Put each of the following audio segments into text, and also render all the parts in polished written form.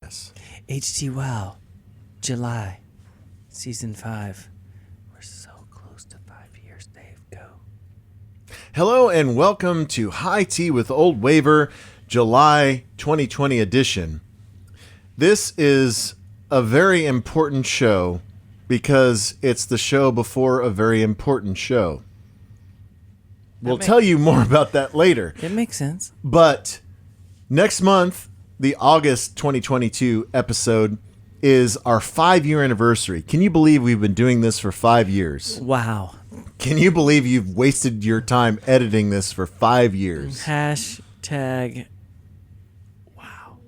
Yes. Htwow July, Season 5. We're so close to 5 years, Dave. Go. Hello and welcome to High Tea with Old Waver, July 2020 edition. This is a very important show because it's the show before a very important show. We'll tell you more about that later. It makes sense. But next month, the August 2022 episode is our 5-year anniversary. Can you believe we've been doing this for 5 years? Wow. Can you believe you've wasted your time editing this for 5 years? Hashtag wow.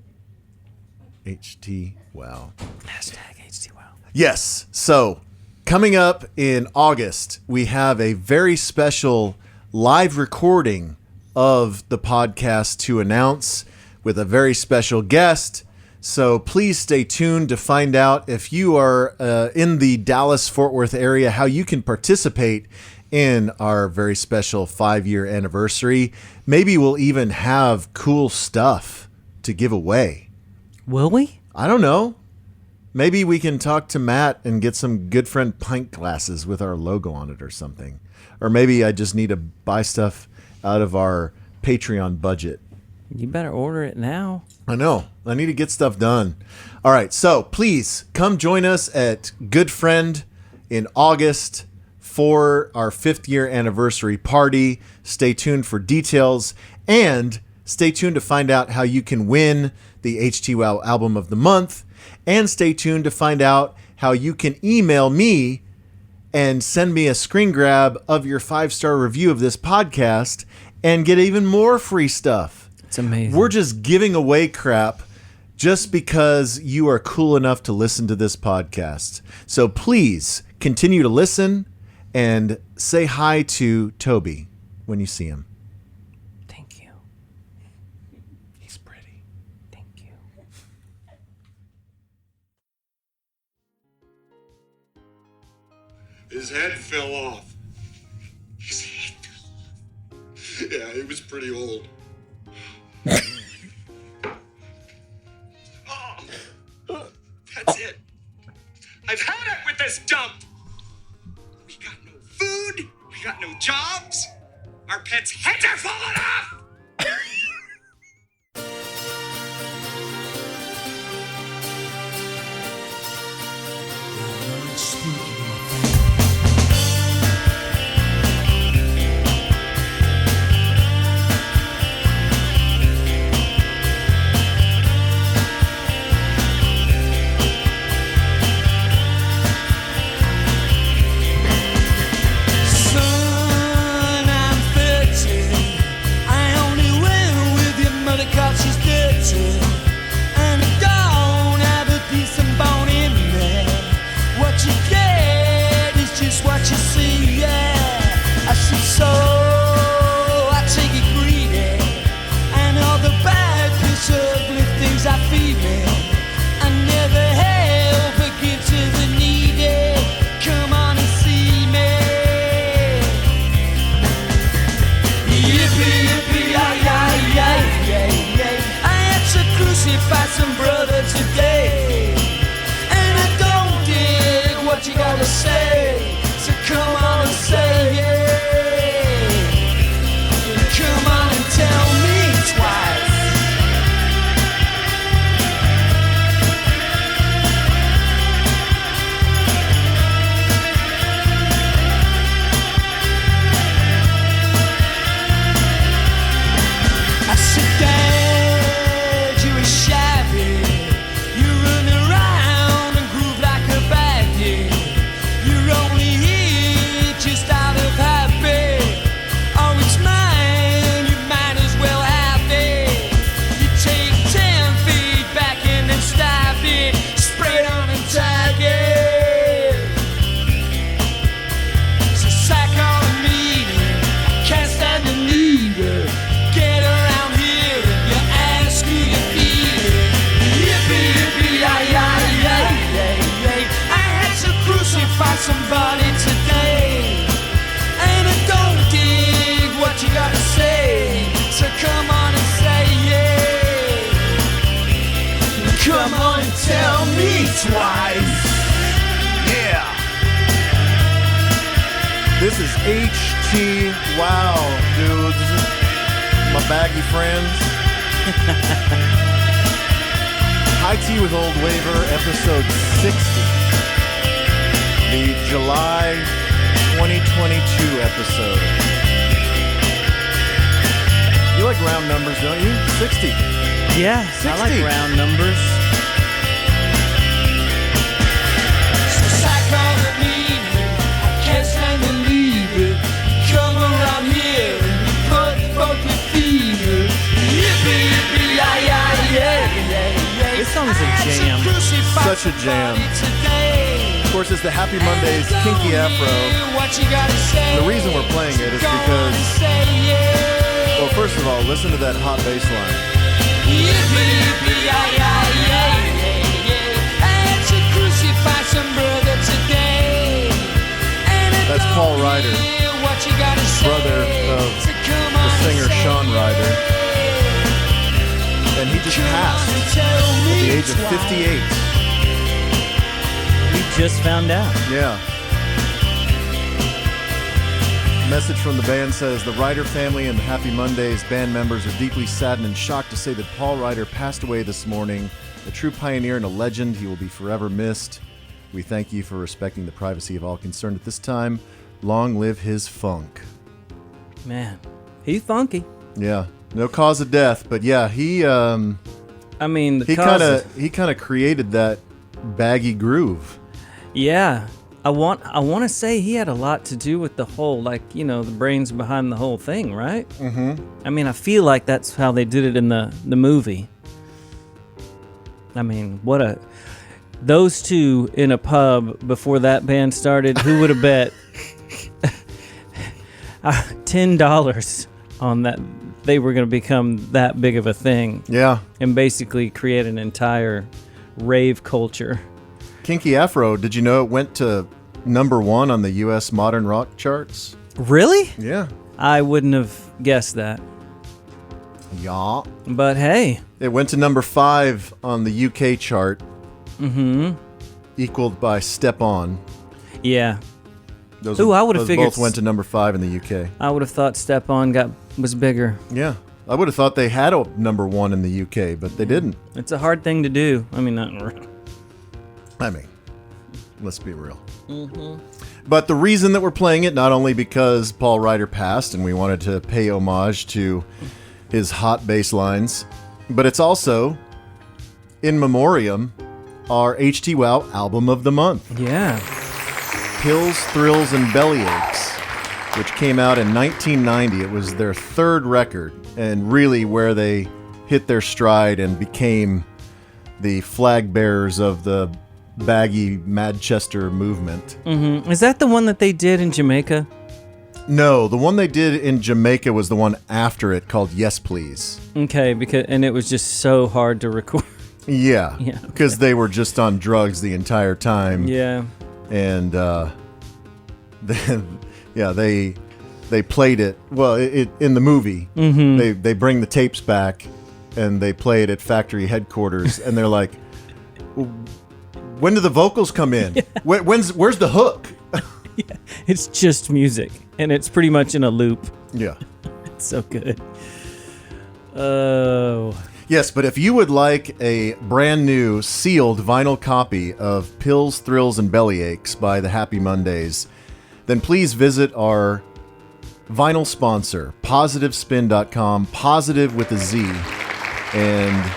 Htwow. Hashtag Htwow. Yes. So coming up in August, we have a very special live recording of the podcast to announce with a very special guest. So please stay tuned to find out if you are in the Dallas-Fort Worth area, how you can participate in our very special 5-year anniversary. Maybe we'll even have cool stuff to give away. Will we? I don't know. Maybe we can talk to Matt and get some Goodfriend pint glasses with our logo on it or something. Or maybe I just need to buy stuff out of our Patreon budget. You better order it now. I know. I need to get stuff done. All right. So please come join us at Goodfriend in August for our 5th year anniversary party. Stay tuned for details and stay tuned to find out how you can win the Htwow Album of the Month. And stay tuned to find out how you can email me and send me a screen grab of your 5-star review of this podcast and get even more free stuff. It's amazing. We're just giving away crap just because you are cool enough to listen to this podcast. So please continue to listen and say hi to Toby when you see him. Thank you. He's pretty. Thank you. His head fell off. His head fell off. Yeah, it was pretty old. Oh, that's it. I've had it with this dump. We got no food. We got no jobs. Our pets' heads are falling off. I sit there, Jewish shadow. Come on and tell me twice. Yeah. This is Htwow, dudes. My baggy friends. High Tea with Old Waver, episode 60. The July 2022 episode. You like round numbers, don't you? 60. Yeah, 60. I like round numbers. This song's a jam. Such a jam. Of course, it's the Happy Mondays Kinky Afro. The reason we're playing it is because, well, first of all, listen to that hot bass line. That's Paul Ryder, brother of the singer Sean Ryder. And he just passed at the age of 58. We just found out. Yeah. Message from the band says, the Ryder family and the Happy Mondays band members are deeply saddened and shocked to say that Paul Ryder passed away this morning. A true pioneer and a legend. He will be forever missed. We thank you for respecting the privacy of all concerned at this time. Long live his funk. Man, he's funky. Yeah. No cause of death, but yeah, he I mean, he kind of created that baggy groove. Yeah. I want to say he had a lot to do with the whole, like, you know, the brains behind the whole thing, right? Mm-hmm. I mean, I feel like that's how they did it in the movie. I mean, those two in a pub before that band started, who would have bet $10 on that they were going to become that big of a thing? Yeah. And basically create an entire rave culture. Kinky Afro, did you know it went to #1 on the U.S. modern rock charts? Really? Yeah. I wouldn't have guessed that. Yeah. But hey. It went to #5 on the UK chart. Mm-hmm. Equaled by Step On. Yeah. Those I would have figured both went to #5 in the UK. I would have thought Step On was bigger. Yeah. I would have thought they had a #1 in the UK, but they didn't. It's a hard thing to do. I mean, let's be real. Mm-hmm. But the reason that we're playing it, not only because Paul Ryder passed and we wanted to pay homage to his hot bass lines, but it's also, in memoriam, our Htwow album of the month. Yeah. Pills, Thrills, and Bellyaches, which came out in 1990. It was their third record, and really where they hit their stride and became the flag bearers of the baggy Manchester movement. Mm-hmm. Is that the one that they did in Jamaica? No, the one they did in Jamaica was the one after it, called Yes Please. Okay, and it was just so hard to record. Yeah, Yeah, because they were just on drugs the entire time. Yeah. And then, yeah, they played it. Well, in the movie, they bring the tapes back and they play it at factory headquarters, and they're like, "When do the vocals come in? Yeah. Where's the hook?" Yeah, it's just music, and it's pretty much in a loop. Yeah, it's so good. Oh. Yes, but if you would like a brand new sealed vinyl copy of Pills, Thrills, and Bellyaches by the Happy Mondays, then please visit our vinyl sponsor, PositiveSpin.com, positive with a Z, and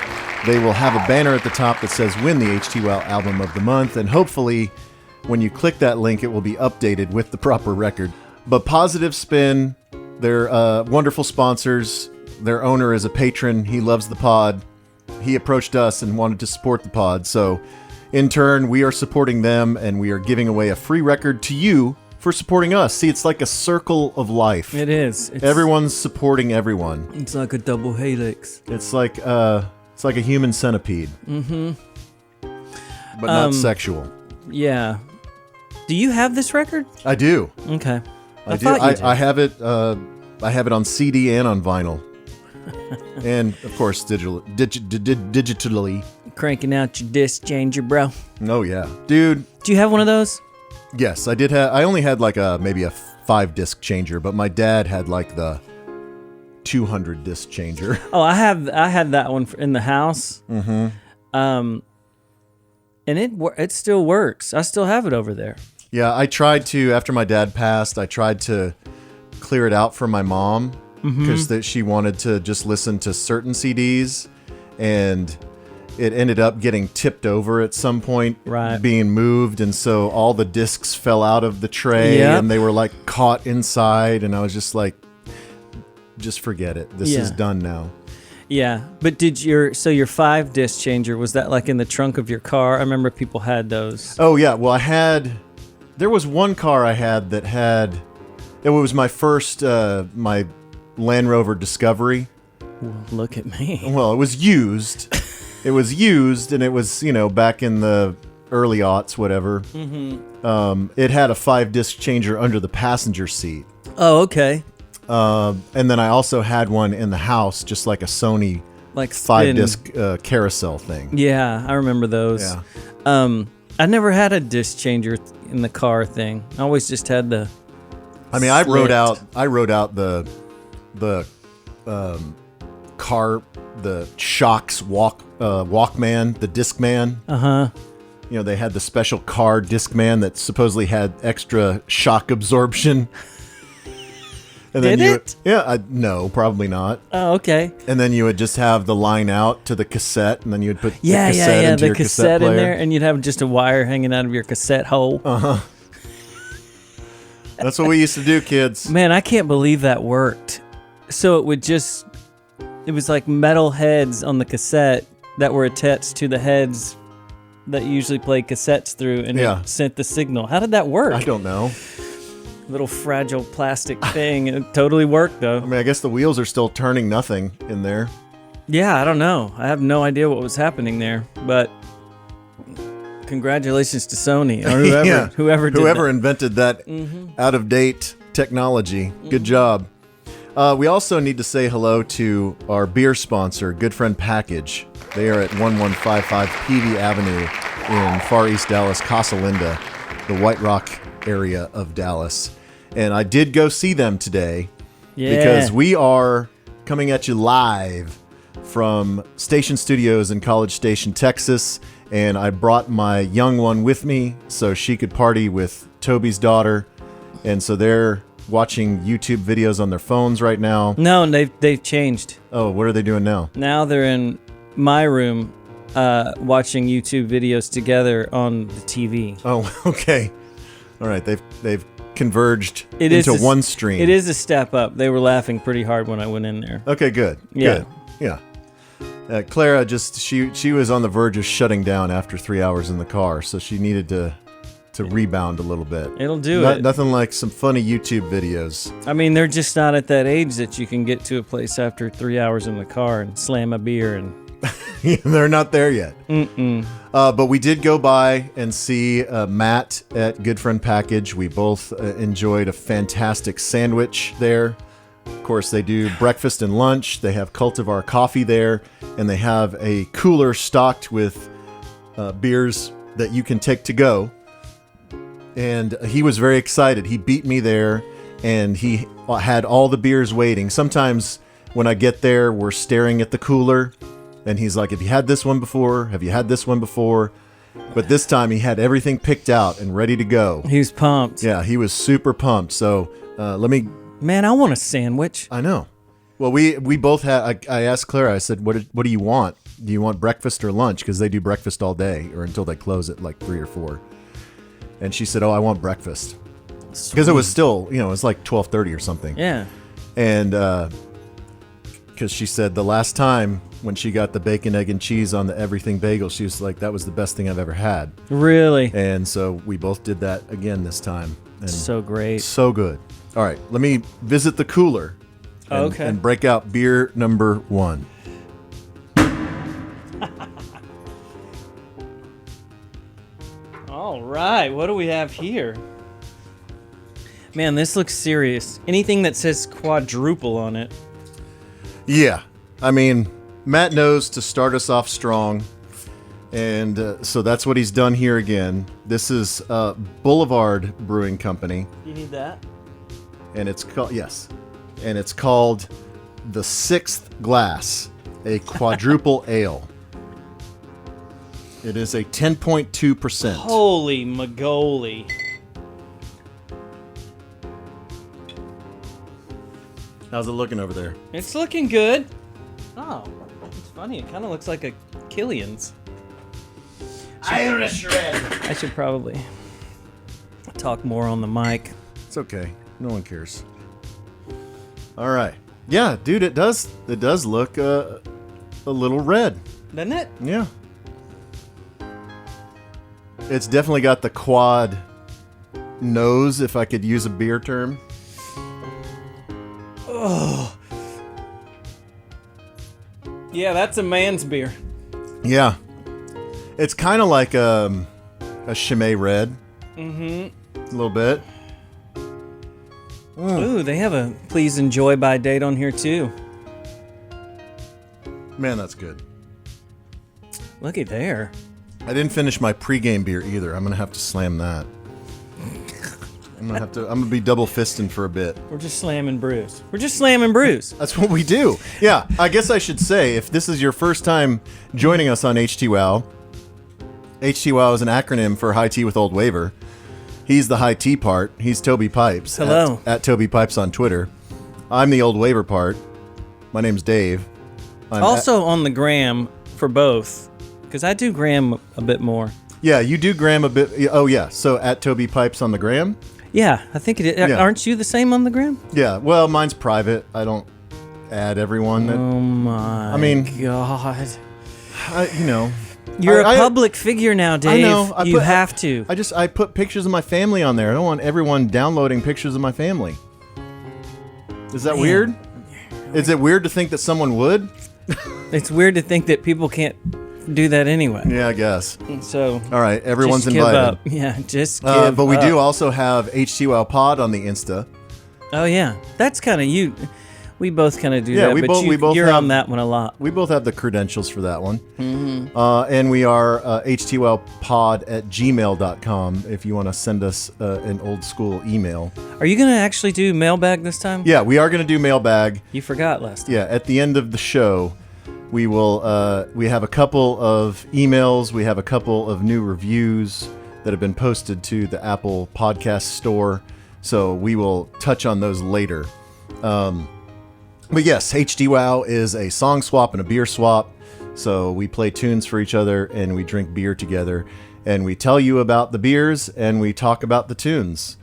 they will have a banner at the top that says Win the Htwow Album of the Month, and hopefully when you click that link, it will be updated with the proper record. But Positive Spin, they're wonderful sponsors. Their owner is a patron. He loves the pod. He approached us and wanted to support the pod. So, in turn, we are supporting them, and we are giving away a free record to you for supporting us. See, it's like a circle of life. It is. Everyone's supporting everyone. It's like a double helix. It's like a human centipede. Mm-hmm. But not sexual. Yeah. Do you have this record? I do. Okay. I do. I have it. I have it on CD and on vinyl. And, of course, digitally. cranking out your disc changer, bro. Oh yeah, dude. Do you have one of those? Yes, I did have. I only had like maybe a 5-disc changer, but my dad had like the 200 disc changer. Oh, I had that one in the house. Mm-hmm. And it still works. I still have it over there. Yeah, I tried to, after my dad passed, I tried to clear it out for my mom because she wanted to just listen to certain CDs, and it ended up getting tipped over at some point, right, being moved, and so all the discs fell out of the tray, and they were like caught inside, and I was just like, just forget it. This is done now. Yeah, but your 5-disc changer, was that like in the trunk of your car? I remember people had those. Oh yeah, well there was one car I had that had, it was my first, my Land Rover Discovery. Well, look at me. Well, it was used. It was used, and it was, back in the early aughts, whatever. Mm-hmm. It had a 5-disc changer under the passenger seat. Oh, okay. And then I also had one in the house, just like a Sony, like 5-disc carousel thing. Yeah, I remember those. Yeah. I never had a disc changer in the car thing. I always just had the. I mean, I wrote out the car, the Shocks Walkman, the Discman. Uh-huh. They had the special car Discman that supposedly had extra shock absorption. And then no, probably not. Oh, okay. And then you would just have the line out to the cassette, and then you would put the cassette into your cassette player. In there, and you'd have just a wire hanging out of your cassette hole. Uh-huh. That's what we used to do, kids. Man, I can't believe that worked. So it was like metal heads on the cassette that were attached to the heads that you usually play cassettes through, and it sent the signal. How did that work? I don't know. Little fragile plastic thing. It totally worked, though. I mean, I guess the wheels are still turning nothing in there. Yeah, I don't know. I have no idea what was happening there, but congratulations to Sony or whoever invented that out-of-date technology. Good job. We also need to say hello to our beer sponsor, Goodfriend Package. They are at 1155 Peavy Avenue in Far East Dallas, Casa Linda, the White Rock area of Dallas. And I did go see them today because we are coming at you live from Station Studios in College Station, Texas. And I brought my young one with me so she could party with Toby's daughter. And so they're watching YouTube videos on their phones right now. No, they've changed. Oh, what are they doing now? Now they're in my room watching YouTube videos together on the TV. Oh, okay. All right, they've converged into one stream. It is a step up. They were laughing pretty hard when I went in there. Okay, good. Yeah. Good. Yeah. Clara she was on the verge of shutting down after 3 hours in the car, so she needed to rebound a little bit. It'll do it. Nothing like some funny YouTube videos. I mean, they're just not at that age that you can get to a place after 3 hours in the car and slam a beer and. They're not there yet. But we did go by and see Matt at Goodfriend Package. We both enjoyed a fantastic sandwich there. Of course, they do breakfast and lunch. They have Cultivar coffee there, and they have a cooler stocked with beers that you can take to go. And he was very excited. He beat me there, and he had all the beers waiting. Sometimes when I get there, we're staring at the cooler, and he's like, have you had this one before? Have you had this one before? But this time he had everything picked out and ready to go. He was pumped. Yeah, he was super pumped. So Man, I want a sandwich. I know. Well, we both had. I asked Clara. I said, "What do you want? Do you want breakfast or lunch? Because they do breakfast all day or until they close at like 3 or 4." And she said, "Oh, I want breakfast." Because it was still, it was like 12:30 or something. Yeah. And because she said the last time when she got the bacon, egg, and cheese on the everything bagel, she was like, "That was the best thing I've ever had." Really? And so we both did that again this time. And so great. So good. All right, let me visit the cooler. And break out beer number 1. All right, what do we have here? Man, this looks serious. Anything that says quadruple on it. Yeah, I mean, Matt knows to start us off strong. And so that's what he's done here again. This is Boulevard Brewing Company. You need that? And it's called, yes. And it's called the Sixth Glass, a quadruple ale. It is a 10.2%. Holy magoli. How's it looking over there? It's looking good. Oh, it's funny. It kind of looks like a Killian's. Irish red. I should probably talk more on the mic. It's okay. No one cares. All right. Yeah, dude, it does look a little red. Doesn't it? Yeah. It's definitely got the quad nose, if I could use a beer term. Oh. Yeah, that's a man's beer. Yeah. It's kind of like a Chimay red. Mm-hmm. A little bit. Ooh, they have a please enjoy by date on here too. Man, that's good. Looky there. I didn't finish my pregame beer either. I'm gonna have to slam that. I'm gonna be double fisting for a bit. We're just slamming brews. We're just slamming brews. That's what we do. Yeah, I guess I should say, if this is your first time joining us on Htwow, Htwow is an acronym for High Tea with Old Waver. He's the high tea part. He's Toby Pipes. Hello. At Toby Pipes on Twitter. I'm the Old Waver part. My name's Dave. I'm Also on the gram for both, because I do gram a bit more. Yeah, you do gram a bit. Oh, yeah. So at Toby Pipes on the gram? Yeah, I think it is. Yeah. Aren't you the same on the gram? Yeah, well, mine's private. I don't add everyone. Oh my God. You're a public figure now, Dave. I know. You have to. I put pictures of my family on there. I don't want everyone downloading pictures of my family. Is that weird? Is it weird to think that someone would? It's weird to think that people can't do that anyway. Yeah, I guess. So, all right, everyone's just invited. Give up. Yeah, just give But we up. do also have htwowpod on the Insta. Oh yeah, that's kind of you. We both kind of do Yeah, that. we both you're have, on that one a lot. We both have the credentials for that one. Mm-hmm. And we are htwowpod@gmail.com if you want to send us an old school email. Are you gonna actually do mailbag this time? Yeah, we are going to do mailbag. You forgot last time. Yeah, at the end of the show, we will. We have a couple of emails. We have a couple of new reviews that have been posted to the Apple Podcast Store. So we will touch on those later. But yes, Htwow is a song swap and a beer swap. So we play tunes for each other and we drink beer together. And we tell you about the beers and we talk about the tunes.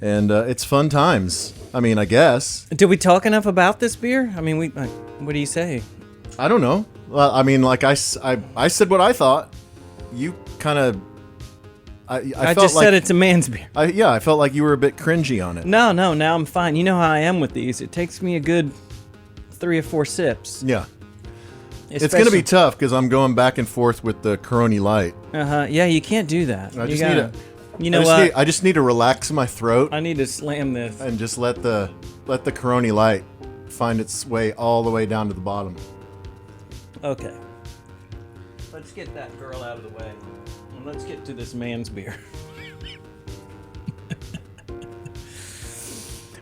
And it's fun times. I mean, I guess. Did we talk enough about this beer? I mean, what do you say? I don't know. Well, I mean, like I said what I thought. You kind of... I felt just like, said it's a man's beer. I felt like you were a bit cringy on it. No, now I'm fine. You know how I am with these. It takes me a good 3 or 4 sips. Yeah. It's going to be tough because I'm going back and forth with the Corona Light. Yeah, you can't do that. I just need to relax my throat. I need to slam this and just let the Corona Light find its way all the way down to the bottom. Okay. Let's get that girl out of the way. And let's get to this man's beer.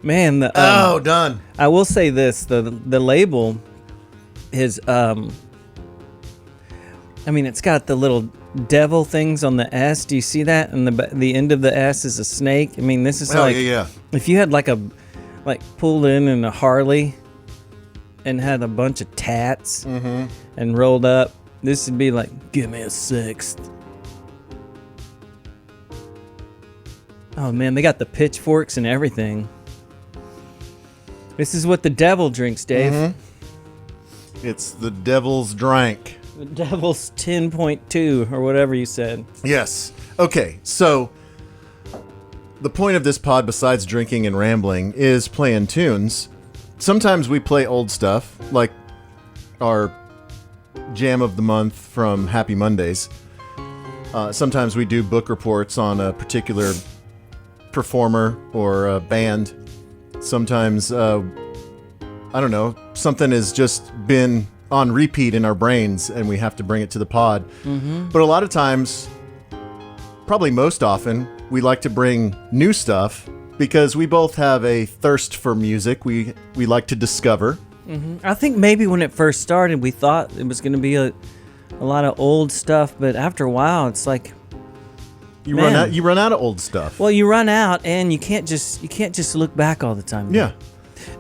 Man, done. I will say this: the label is I mean, it's got the little devil things on the S. Do you see that? And the end of the S is a snake. I mean, this is if you had like pulled in a Harley and had a bunch of tats and rolled up, this would be like, give me a sixth. Oh man, they got the pitchforks and everything. This is what the devil drinks, Dave. Mm-hmm. It's the devil's drank. The devil's 10.2 or whatever you said. Yes. Okay, so the point of this pod, besides drinking and rambling, is playing tunes. Sometimes we play old stuff, like our Jam of the Month from Happy Mondays. Sometimes we do book reports on a particular performer or a band. Sometimes, I don't know, something has just been on repeat in our brains, and we have to bring it to the pod. But a lot of times, probably most often, we like to bring new stuff because we both have a thirst for music. We like to discover. I think maybe when it first started, we thought it was going to be a lot of old stuff, but after a while, it's like you run out of old stuff. Well, you run out, and you can't just look back all the time. Yeah.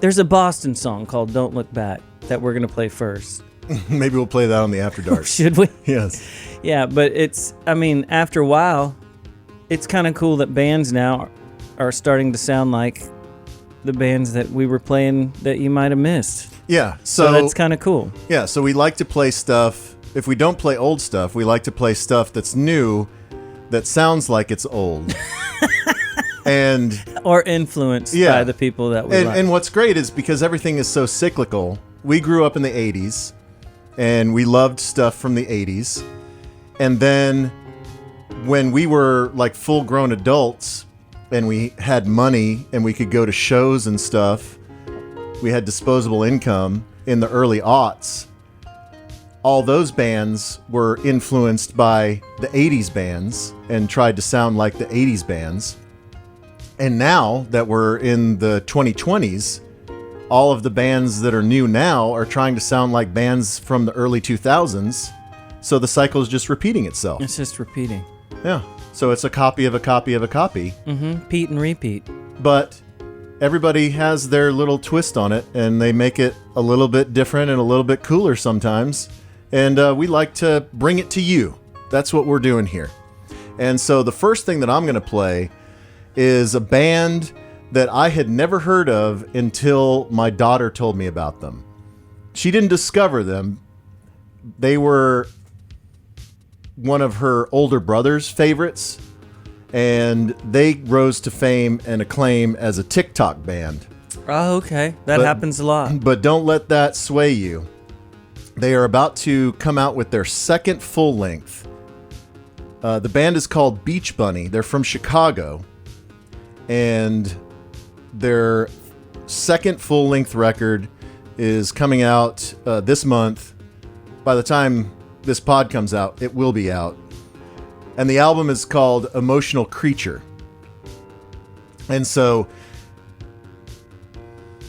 There's a Boston song called "Don't Look Back" that we're going to play first. Maybe we'll play that on the After Dark. Should we? Yes. Yeah, but after a while, it's kind of cool that bands now are starting to sound like the bands that we were playing that you might have missed. Yeah. So that's kind of cool. Yeah, so we like to play stuff. If we don't play old stuff, we like to play stuff that's new that sounds like it's old. Or influenced by the people that we like. And what's great is because everything is so cyclical, we grew up in the 80s, and we loved stuff from the 80s. And then when we were like full-grown adults, and we had money, and we could go to shows and stuff, we had disposable income in the early aughts, all those bands were influenced by the 80s bands and tried to sound like the 80s bands. And now that we're in the 2020s, all of the bands that are new now are trying to sound like bands from the early 2000s. So the cycle is just repeating itself. It's just repeating. Yeah. So it's a copy of a copy of a copy. Pete and repeat. But everybody has their little twist on it, and they make it a little bit different and a little bit cooler sometimes. And we like to bring it to you. That's what we're doing here. And so the first thing that I'm going to play is a band that I had never heard of until my daughter told me about them. She didn't discover them. They were one of her older brother's favorites, and they rose to fame and acclaim as a TikTok band. Oh, okay. That happens a lot. But don't let that sway you. They are about to come out with their second full length. The band is called Beach Bunny. They're from Chicago. And their second full length record is coming out this month. By the time this pod comes out, it will be out. And the album is called Emotional Creature. And so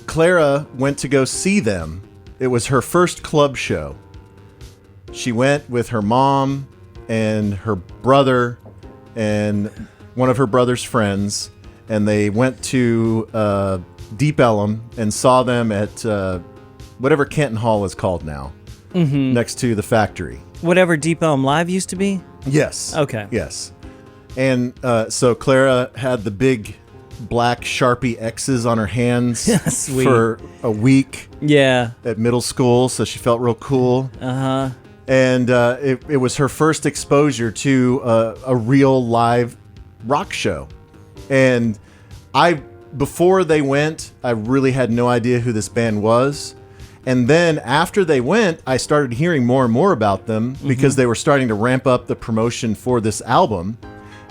Clara went to go see them. It was her first club show. She went with her mom and her brother and one of her brother's friends, and they went to Deep Ellum and saw them at whatever Kenton Hall is called now, next to the factory. Whatever Deep Elm Live used to be? Yes. Okay. Yes. And so Clara had the big black Sharpie X's on her hands Sweet. for a week. Yeah. At middle school, so she felt real cool. Uh-huh. And it was her first exposure to a real live rock show. And before they went, I really had no idea who this band was. And then after they went, I started hearing more and more about them because they were starting to ramp up the promotion for this album.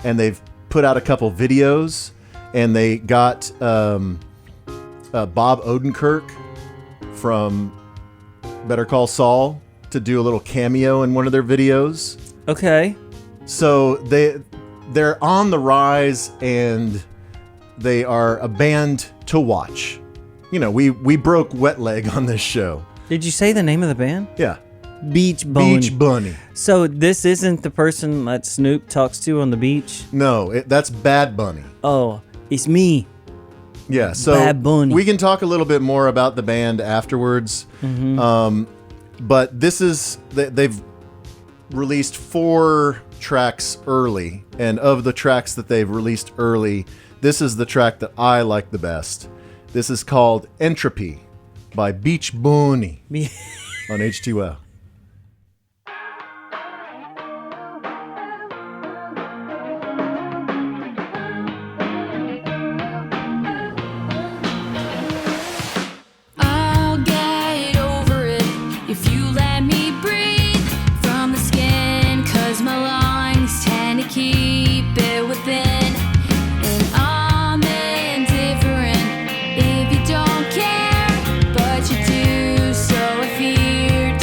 And they've put out a couple videos, and they got Bob Odenkirk from Better Call Saul to do a little cameo in one of their videos. Okay. So they're on the rise, and they are a band to watch. You know, we broke Wet Leg on this show. Did you say the name of the band? Yeah. Beach Bunny. Beach Bunny. So this isn't the person that Snoop talks to on the beach? No, that's Bad Bunny. Oh, it's me. Yeah, so Bad Bunny. We can talk a little bit more about the band afterwards. But this is, they've released 4 tracks early, and of the tracks that they've released early, this is the track that I like the best. This is called Entropy by Beach Bunny on H2O. If you don't care, but you do, so I fear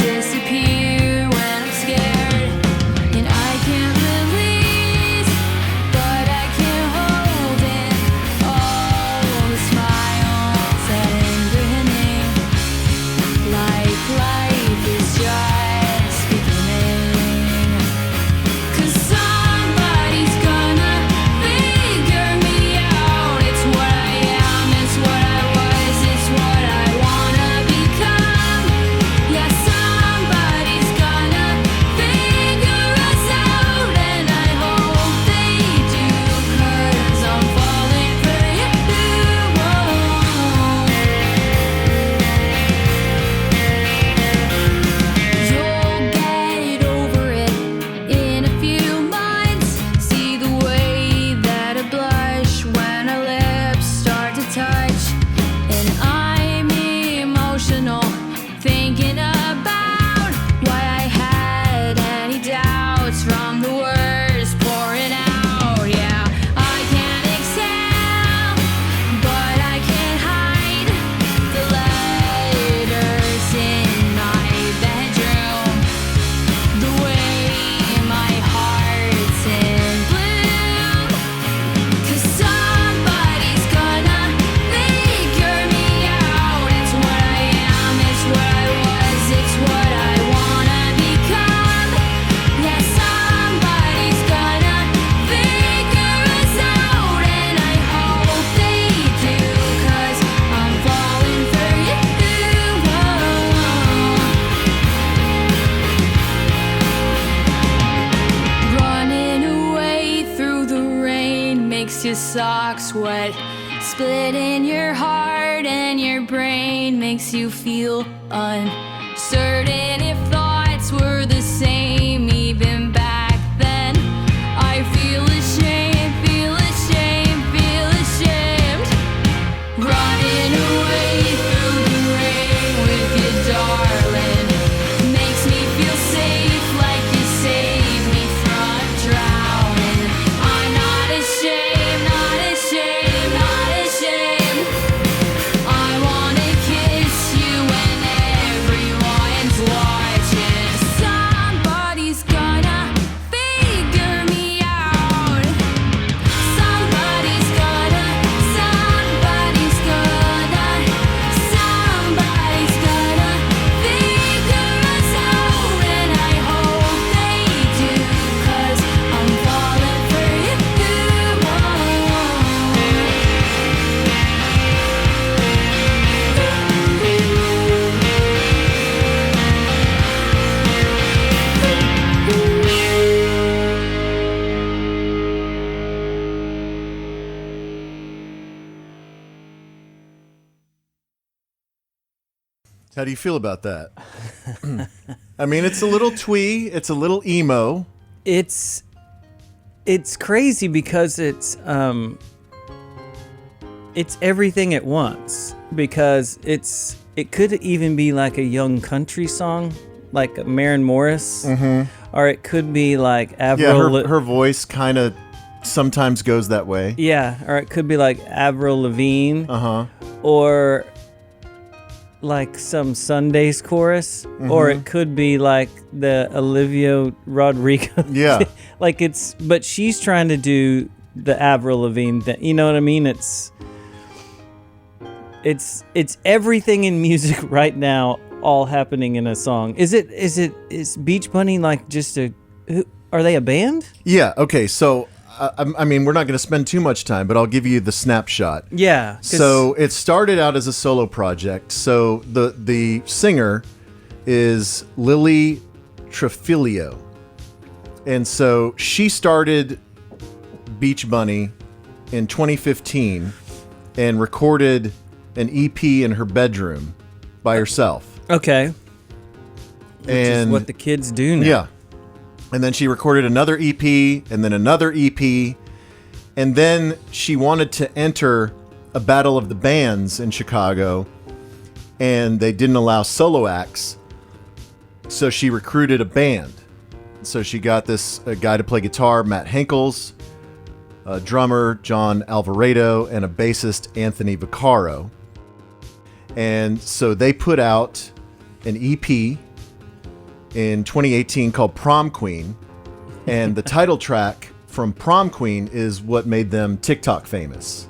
from the words pouring out. Yeah, I can't exhale, but I can't hide the letters in my bedroom. The way my heart's in blue. 'Cause somebody's gonna figure me out. It's what I am, it's what I was, it's what I wanna become. Yeah, somebody's gonna figure us out, and I hope they do, 'cause I'm falling for you. Running away through the rain makes your socks wet. Splitting your heart and your brain makes you feel uncertain if thoughts were the same even back then. I feel ashamed, feel ashamed, feel ashamed. Running away through the rain with you, darling, makes me feel safe like you saved me from drowning. I'm not ashamed, not ashamed, not ashamed. I wanna kiss you when everyone's watching. Somebody's gonna figure me out. Somebody's gonna figure us out, and I hope they do, 'cause I'm falling for you. How do you feel about that? I mean, it's a little twee, it's a little emo. It's crazy because it's everything at once, because it could even be like a young country song like Maren Morris, or it could be like Yeah, Avril. her voice kind of sometimes goes that way. Yeah, or it could be like Avril Lavigne, or like some Sundays chorus, or it could be like the Olivia Rodrigo. Yeah. Like but she's trying to do the Avril Lavigne thing. You know what I mean? It's everything in music right now, all happening in a song. Is Beach Bunny like just are they a band? Yeah, okay, so I mean, we're not going to spend too much time, but I'll give you the snapshot. Yeah. So it started out as a solo project. So the singer is Lily Trefilio. And so she started Beach Bunny in 2015 and recorded an EP in her bedroom by herself. Okay. Which is And what the kids do now. yeah. And then she recorded another EP, and then another EP, and then she wanted to enter a battle of the bands in Chicago, and they didn't allow solo acts, so she recruited a band. So she got a guy to play guitar, Matt Henkels, a drummer, John Alvarado, and a bassist, Anthony Vaccaro. And so they put out an EP in 2018 called Prom Queen, and the title track from Prom Queen is what made them TikTok famous,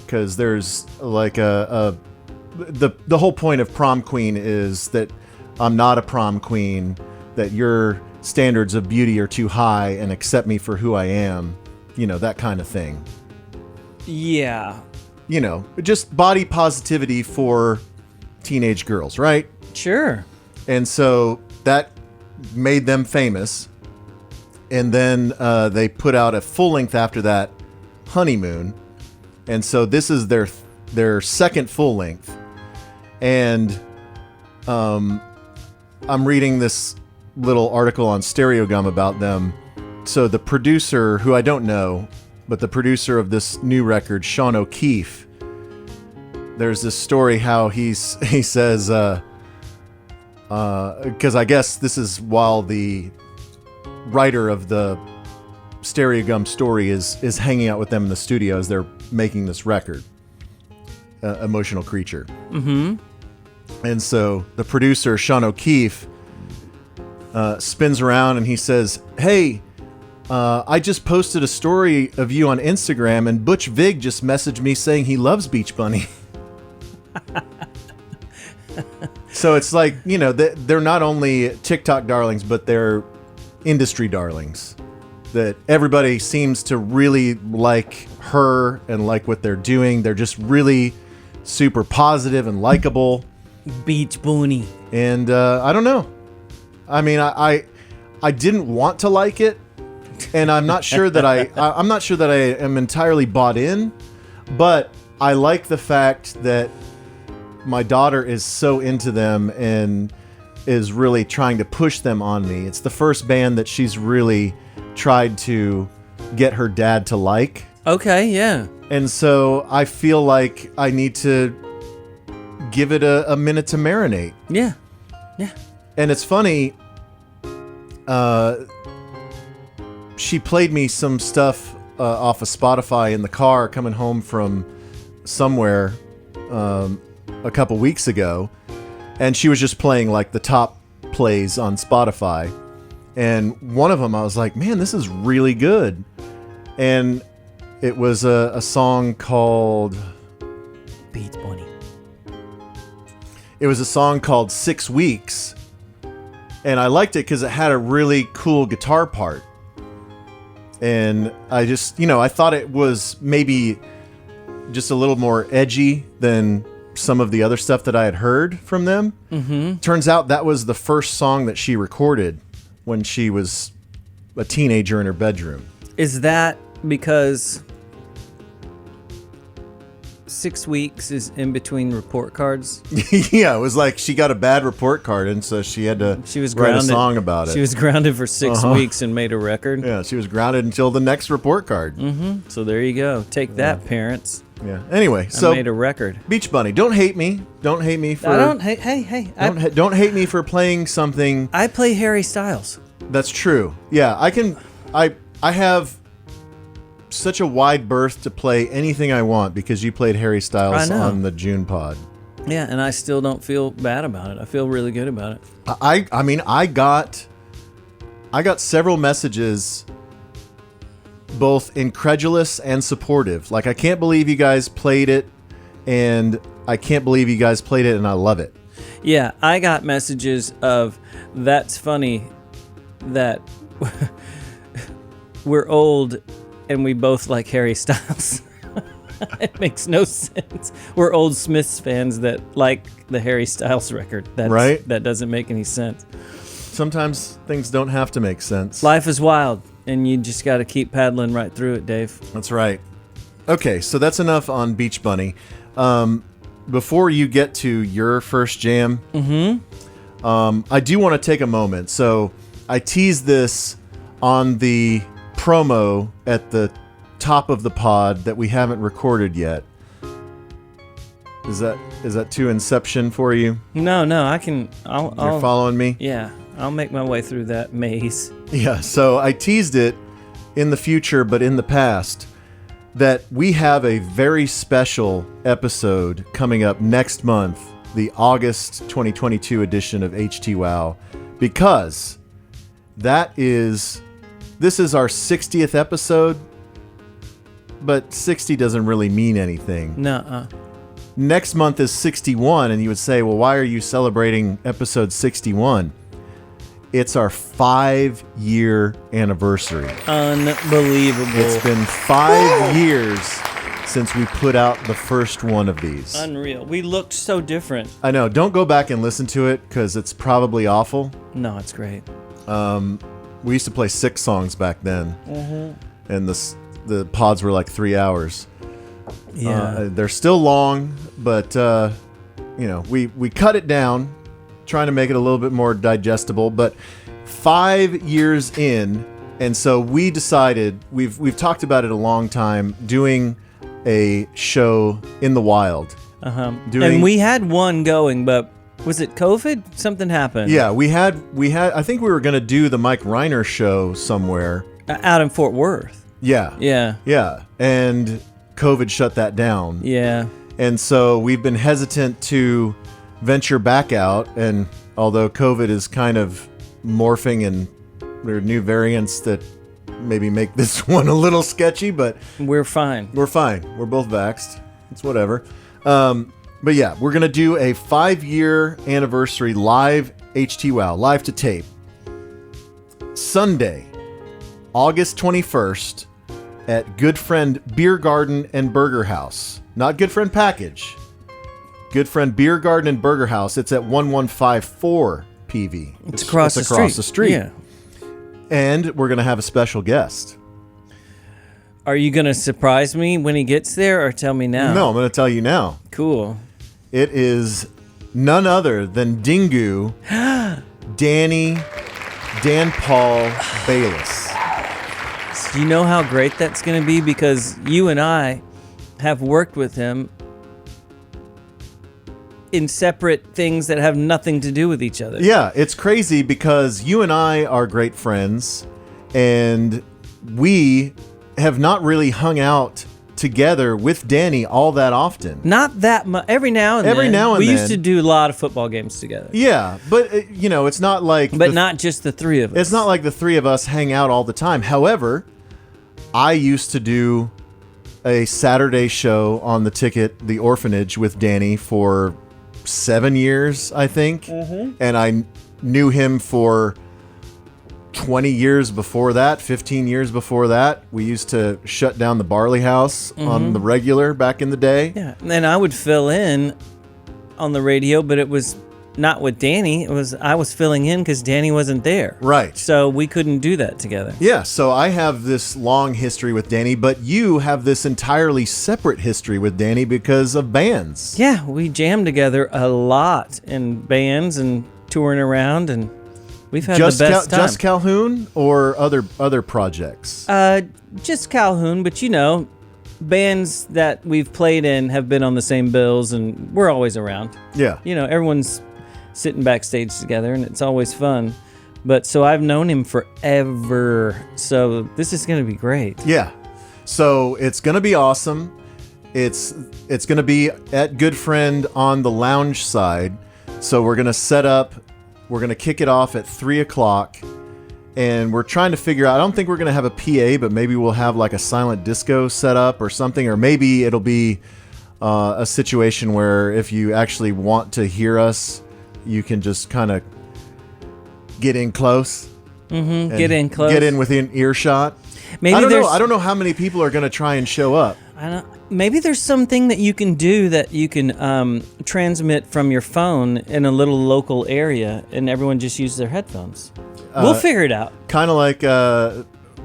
because there's like the whole point of Prom Queen is that I'm not a prom queen, that your standards of beauty are too high and accept me for who I am, that kind of thing. Yeah. Just body positivity for teenage girls, right? Sure. And so that made them famous. And then they put out a full length after that, Honeymoon. And so this is their second full length. And I'm reading this little article on Stereo Gum about them. So the producer, who I don't know, but the producer of this new record, Sean O'Keefe, there's this story how he says, because I guess this is while the writer of the Stereo Gum story is hanging out with them in the studio as they're making this record, Emotional Creature. Mm-hmm. And so the producer, Sean O'Keefe, spins around and he says, "Hey, I just posted a story of you on Instagram, and Butch Vig just messaged me saying he loves Beach Bunny." So it's like, you know, they're not only TikTok darlings, but they're industry darlings. That everybody seems to really like her and like what they're doing. They're just really super positive and likable. Beach Bunny. And I don't know. I mean, I didn't want to like it, and I'm not sure that I'm not sure that I am entirely bought in, but I like the fact that my daughter is so into them and is really trying to push them on me. It's the first band that she's really tried to get her dad to like. Okay, yeah. And so I feel like I need to give it a minute to marinate. Yeah. Yeah. And it's funny, she played me some stuff off of Spotify in the car coming home from somewhere a couple weeks ago, and she was just playing like the top plays on Spotify, and one of them I was like, man, this is really good. And it was a song called Beach Bunny. It was a song called 6 Weeks, and I liked it because it had a really cool guitar part. And I just, I thought it was maybe just a little more edgy than some of the other stuff that I had heard from them. Mm-hmm. Turns out that was the first song that she recorded when she was a teenager in her bedroom. Is that because 6 weeks is in between report cards? Yeah, it was like she got a bad report card, and so she had to write a song about it. She was grounded for 6 weeks and made a record. Yeah, she was grounded until the next report card. Mm-hmm. So there you go. Take that, parents. Yeah. Anyway, I so made a record. Beach Bunny, don't hate me. Don't hate me for. I don't. Hey. Don't hate me for playing something. I play Harry Styles. That's true. Yeah, I can. I have such a wide berth to play anything I want because you played Harry Styles on the June pod. Yeah, and I still don't feel bad about it. I feel really good about it. I mean, I got several messages, both incredulous and supportive. Like, I can't believe you guys played it, and I can't believe you guys played it, and I love it. Yeah, I got messages of, that's funny that we're old and we both like Harry Styles. It makes no sense. We're old Smiths fans that like the Harry Styles record. Right? That doesn't make any sense. Sometimes things don't have to make sense. Life is wild, and you just got to keep paddling right through it, Dave. That's right. Okay, so that's enough on Beach Bunny. Before you get to your first jam, I do want to take a moment. So I teased this on the promo at the top of the pod that we haven't recorded yet. Is that too Inception for you? No, I can. You're following me? Yeah, I'll make my way through that maze. Yeah, so I teased it in the future, but in the past, that we have a very special episode coming up next month, the August 2022 edition of Htwow, because this is our 60th episode, but 60 doesn't really mean anything. Nuh-uh. Next month is 61, and you would say, well, why are you celebrating episode 61? It's our 5-year anniversary. Unbelievable. It's been 5 years since we put out the first one of these. Unreal. We looked so different. I know. Don't go back and listen to it because it's probably awful. No, it's great. We used to play 6 songs back then, and the pods were like 3 hours. Yeah. They're still long, but we cut it down, trying to make it a little bit more digestible. But 5 years in, and so we decided we've talked about it a long time, doing a show in the wild. And we had one going, but Was it COVID? Something happened. Yeah, we had. I think we were going to do the Mike Reiner show somewhere. Out in Fort Worth. Yeah. Yeah. And COVID shut that down. Yeah. And so we've been hesitant to venture back out. And although COVID is kind of morphing and there are new variants that maybe make this one a little sketchy, but we're fine. We're fine. We're both vaxxed. It's whatever. But yeah, we're going to do a 5-year anniversary live Htwow, live to tape. Sunday, August 21st at Goodfriend Beer Garden and Burger House. Not Goodfriend Package. Goodfriend Beer Garden and Burger House. It's at 1154 PV. It's across the street. Yeah. And we're going to have a special guest. Are you going to surprise me when he gets there or tell me now? No, I'm going to tell you now. Cool. It is none other than Dingu, Dan Paul Bayless. Do you know how great that's going to be? Because you and I have worked with him in separate things that have nothing to do with each other. Yeah, it's crazy because you and I are great friends, and we have not really hung out together with Danny all that often. Not that much. Every now and then. We used to do a lot of football games together. Yeah, but it's not like... But not just the three of us. It's not like the three of us hang out all the time. However, I used to do a Saturday show on the Ticket, The Orphanage, with Danny for 7 years, I think. Mm-hmm. And I knew him for 20 years before that, 15 years before that. We used to shut down the Barley House on the regular back in the day. Yeah, and I would fill in on the radio, but it was not with Danny. I was filling in because Danny wasn't there. Right. So we couldn't do that together. Yeah, so I have this long history with Danny, but you have this entirely separate history with Danny because of bands. Yeah, we jammed together a lot in bands and touring around, and we've had the best time. Just Calhoun or other projects? Just Calhoun, but bands that we've played in have been on the same bills, and we're always around. Yeah. Everyone's sitting backstage together, and it's always fun. But so I've known him forever, so this is going to be great. Yeah. So it's going to be awesome. It's going to be at Goodfriend on the lounge side. So we're going to set up. We're going to kick it off at 3 o'clock, and we're trying to figure out, I don't think we're going to have a PA, but maybe we'll have like a silent disco set up or something, or maybe it'll be a situation where if you actually want to hear us, you can just kind of get in close. Mm-hmm. Get in close. Get in within earshot. Maybe I don't know how many people are going to try and show up. Maybe there's something that you can do that you can transmit from your phone in a little local area, and everyone just uses their headphones. We'll figure it out. Kind of like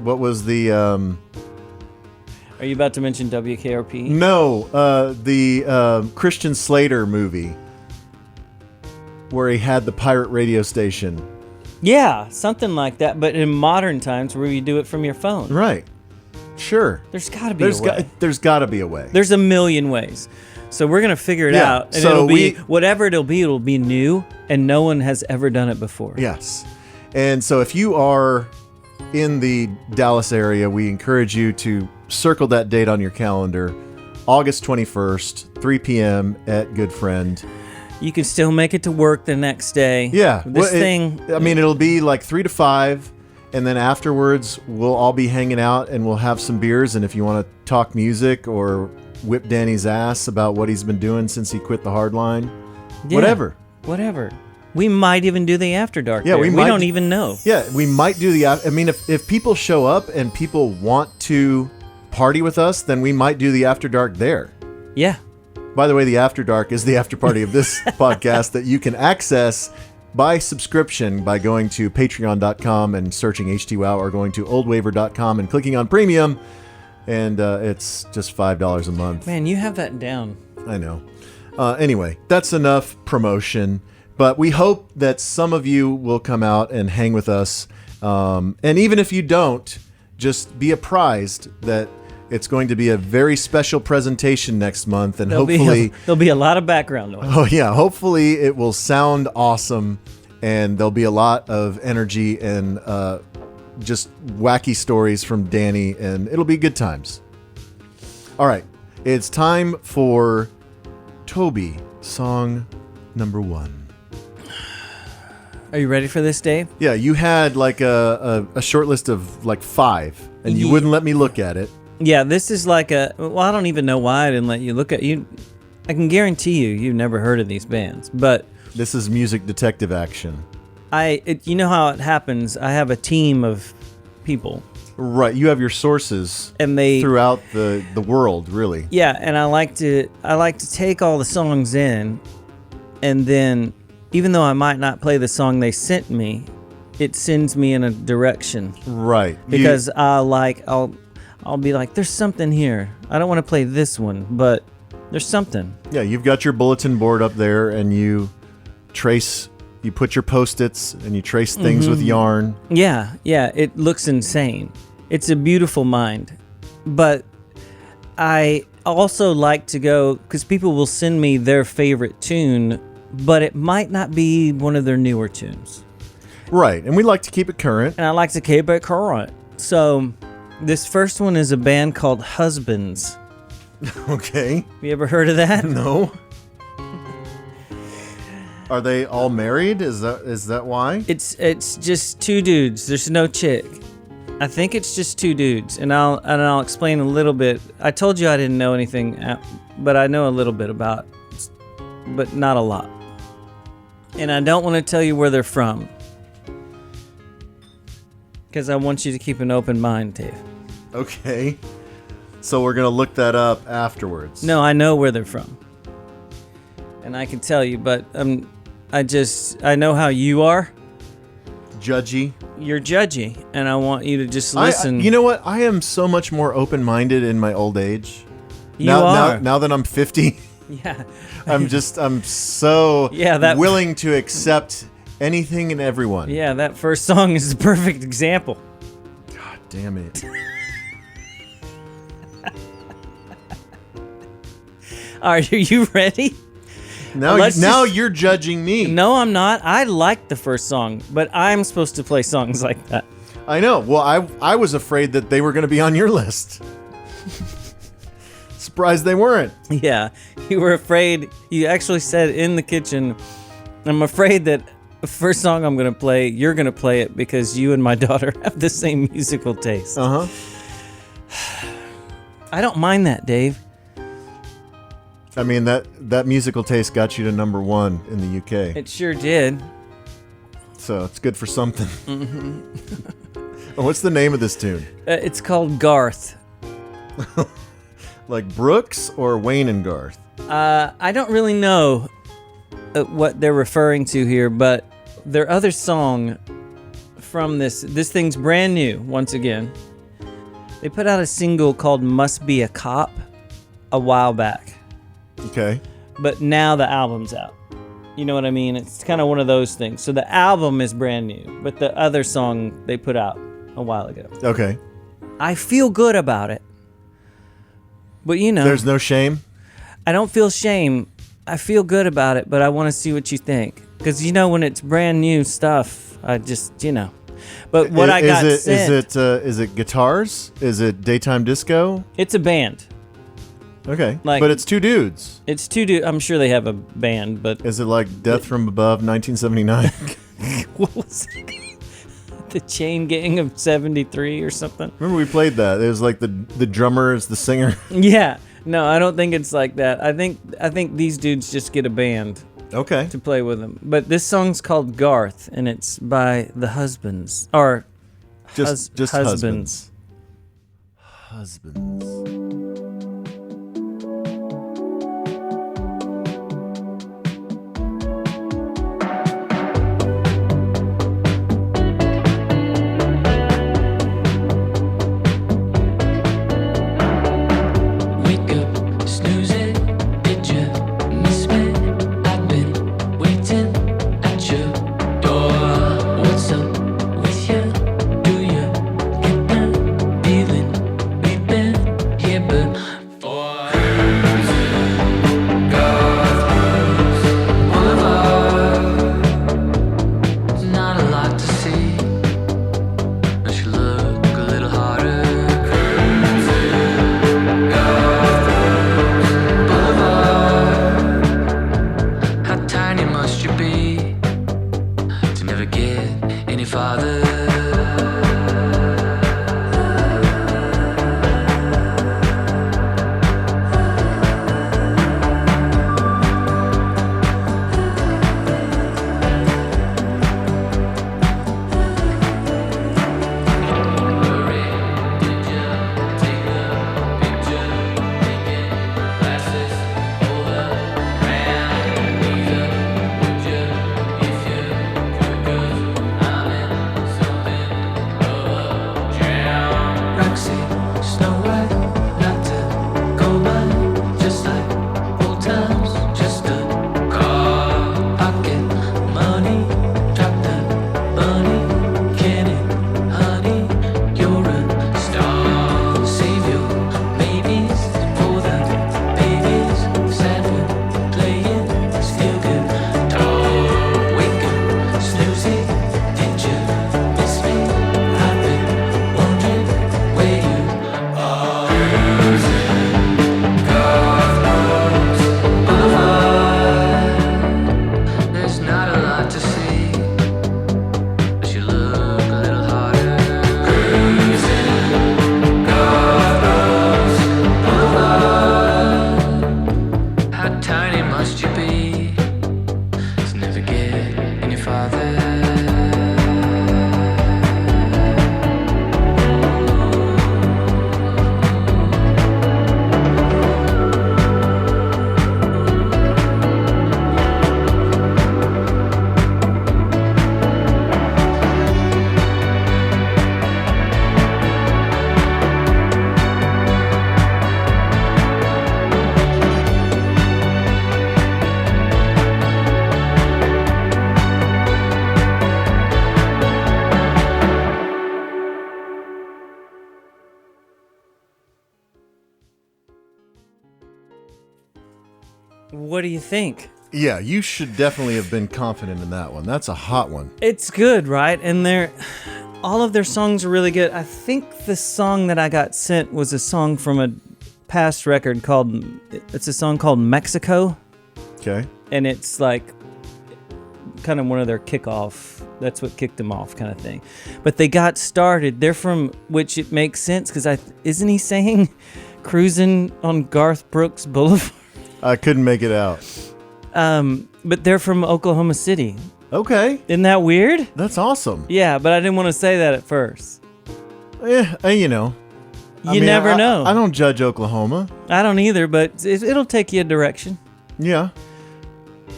what was the? Are you about to mention WKRP? No, the Christian Slater movie where he had the pirate radio station. Yeah, something like that, but in modern times where you do it from your phone. Right. Sure. There's got to be a way. There's got to be a way. There's a million ways. So we're going to figure it out. And so it'll be, whatever it'll be new, and no one has ever done it before. Yes. And so if you are in the Dallas area, we encourage you to circle that date on your calendar, August 21st, 3 p.m. at Goodfriend. You can still make it to work the next day. Yeah. It'll be like 3 to 5. And then afterwards, we'll all be hanging out and we'll have some beers. And if you want to talk music or whip Danny's ass about what he's been doing since he quit the hard line, whatever. We might even do the After Dark. Yeah, we don't even know. Yeah, we might do the... I mean, if people show up and people want to party with us, then we might do the After Dark there. Yeah. By the way, the After Dark is the after party of this podcast that you can access by subscription by going to patreon.com and searching Htwow, or going to oldwaver.com and clicking on premium, and it's just $5 a month. Man, you have that down. I know. Anyway, that's enough promotion, but we hope that some of you will come out and hang with us, and even if you don't, just be apprised that It's going to be a very special presentation next month, and There'll be a lot of background noise. oh yeah, hopefully it will sound awesome, and there'll be a lot of energy and just wacky stories from Danny, and it'll be good times. All right, it's time for Toby, song number 1. Are you ready for this, Dave? Yeah, you had like a short list of like 5, and you wouldn't let me look at it. Yeah, this is like well, I don't even know why I didn't let you look at you. I can guarantee you've never heard of these bands, but This is music detective action. You know how it happens. I have a team of people. Right, you have your sources And they throughout the world, really. Yeah, and I like to take all the songs in, and then even though I might not play the song they sent me, it sends me in a direction. Right. Because I'll be like, there's something here. I don't want to play this one, but there's something. Yeah, you've got your bulletin board up there, and you put your Post-its, and you trace things with yarn. Yeah, it looks insane. It's a beautiful mind. But I also like to go, because people will send me their favorite tune, but it might not be one of their newer tunes. Right, and we like to keep it current. And I like to keep it current. So this first one is a band called Husbands. Okay. You ever heard of that? No. Are they all married? Is that why? It's just 2 dudes. There's no chick. I think it's just 2 dudes, and I'll explain a little bit. I told you I didn't know anything, but I know a little bit about, but not a lot. And I don't want to tell you where they're from, because I want you to keep an open mind, Dave. Okay. So we're gonna look that up afterwards. No, I know where they're from, and I can tell you, but I know how you are. Judgy. You're judgy, and I want you to just listen. You know what? I am so much more open-minded in my old age. You are. Now that I'm 50, Yeah. I'm so willing to accept anything and everyone. Yeah, that first song is the perfect example. God damn it. Are you ready? Now you're judging me. No, I'm not. I like the first song, but I'm supposed to play songs like that. I know. Well, I was afraid that they were going to be on your list. Surprised they weren't. Yeah, you were afraid. You actually said in the kitchen, I'm afraid that the first song I'm going to play, you're going to play it because you and my daughter have the same musical taste. Uh-huh. I don't mind that, Dave. I mean, that musical taste got you to number 1 in the UK. It sure did. So it's good for something. Mm-hmm. What's the name of this tune? It's called Garth. Like Brooks or Wayne and Garth? I don't really know what they're referring to here, but their other song from this thing's brand new, once again. They put out a single called Must Be a Cop a while back. Okay. But now the album's out. You know what I mean? It's kind of one of those things. So the album is brand new, but the other song they put out a while ago. Okay. I feel good about it. But you know, There's no shame? I don't feel shame. I feel good about it, but I want to see what you think. Because, you know, when it's brand new stuff, I just, you know. But what I got sent... Is it guitars? Is it daytime disco? It's a band. Okay. Like- but it's 2 dudes. It's 2 dudes. I'm sure they have a band, but... Is it like Death from Above 1979? What was it? The Chain Gang of 73 or something? Remember we played that. It was like the drummer is the singer. Yeah. No, I don't think it's like that. I think these dudes just get a band Okay. to play with them. But this song's called Garth, and it's by the Husbands. Or Just Husbands. Husbands. Wake up, snooze it, did you miss me? I've been waiting at your door. What's up with you? Do you get that feeling we've been What do you think? Yeah, you should definitely have been confident in that one. That's a hot one. It's good, right? And all of their songs are really good. I think the song that I got sent was a song from a past record it's a song called Mexico. Okay. And it's like kind of one of their kickoff. That's what kicked them off, kind of thing. But they got started. They're from, which it makes sense because isn't he saying cruising on Garth Brooks Boulevard? I couldn't make it out. But they're from Oklahoma City. Okay. Isn't that weird? That's awesome. Yeah, but I didn't want to say that at first. Yeah, you know. You never know. I don't judge Oklahoma. I don't either, but it'll take you a direction. Yeah.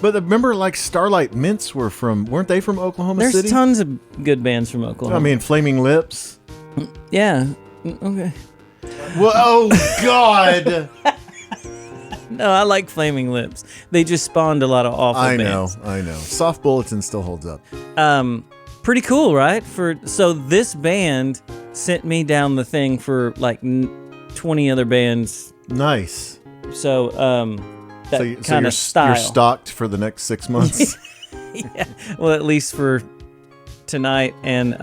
But remember, like, Starlight Mints weren't they from Oklahoma There's City? tons of good bands from Oklahoma. I mean, Flaming Lips. Yeah. Okay. Well, oh, God. No, I like Flaming Lips. They just spawned a lot of awful bands. I know. Soft Bulletin still holds up. Pretty cool, right? So this band sent me down the thing for like 20 other bands. Nice. So that kind of style. You're stocked for the next 6 months. Yeah. Well, at least for tonight and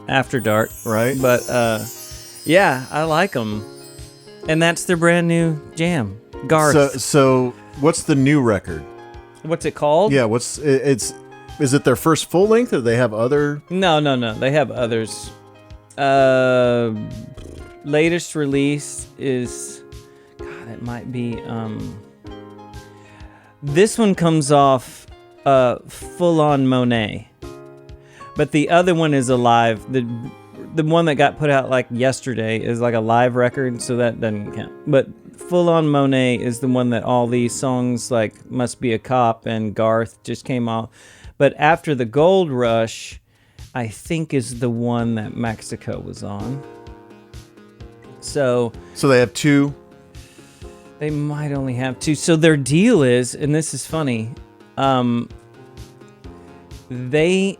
after dark. Right. But yeah, I like them. And that's their brand new jam. Garth. So what's the new record? What's it called? Yeah, is it their first full length or they have other? No. They have others. Latest release is, God, it might be, this one comes off Full On Monet. But the other one is a live. The one that got put out like yesterday is like a live record, so that doesn't count. But Full On Monet is the one that all these songs like Must Be a Cop and Garth just came off. But After the Gold Rush, I think is the one that Mexico was on. So they have two? They might only have two. So their deal is, and this is funny, they,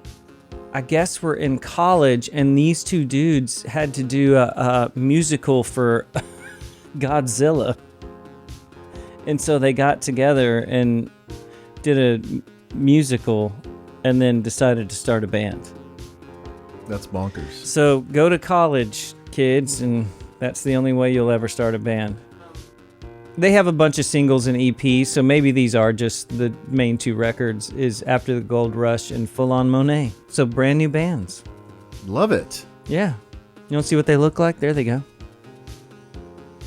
I guess, were in college, and these two dudes had to do a musical for Godzilla. And so they got together and did a musical and then decided to start a band. That's bonkers. So go to college, kids, and that's the only way you'll ever start a band. They have a bunch of singles and EPs, so maybe these are just the main two records, is After the Gold Rush and Full On Monet. So brand new bands. Love it. Yeah. You want to see what they look like? There they go.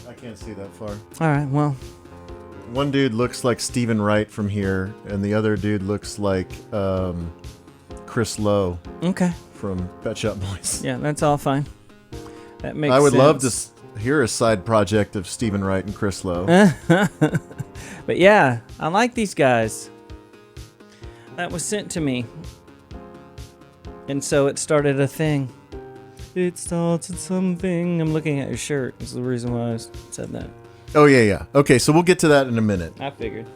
I can't see that far. All right, well. One dude looks like Stephen Wright from here, and the other dude looks like Chris Lowe Okay. from Pet Shop Boys. Yeah, that's all fine. That makes sense. I would love to hear a side project of Stephen Wright and Chris Lowe. But yeah, I like these guys. That was sent to me. And so it started a thing. It started something. I'm looking at your shirt. That's the reason why I said that. Oh, yeah. Okay, so we'll get to that in a minute. I figured.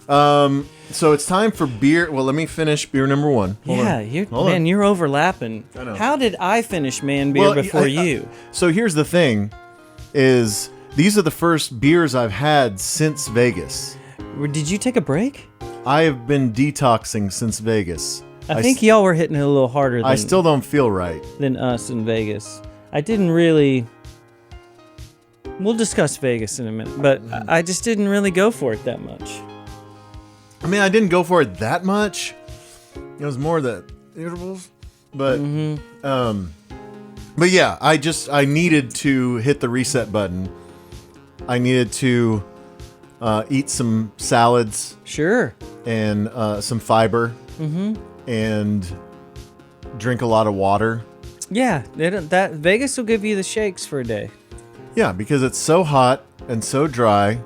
So it's time for beer. Well, let me finish beer number one. Hold on. You're overlapping. I know. How did I finish man beer before you? So here's the thing, is these are the first beers I've had since Vegas. Did you take a break? I have been detoxing since Vegas. I think y'all were hitting it a little harder I still don't feel right. than us in Vegas. I didn't really... We'll discuss Vegas in a minute, but I just didn't really go for it that much. I mean, I didn't go for it that much. It was more the intervals, but but yeah, I needed to hit the reset button. I needed to eat some salads. Sure. And some fiber. And drink a lot of water. Yeah, that Vegas will give you the shakes for a day. Yeah, because it's so hot and so dry,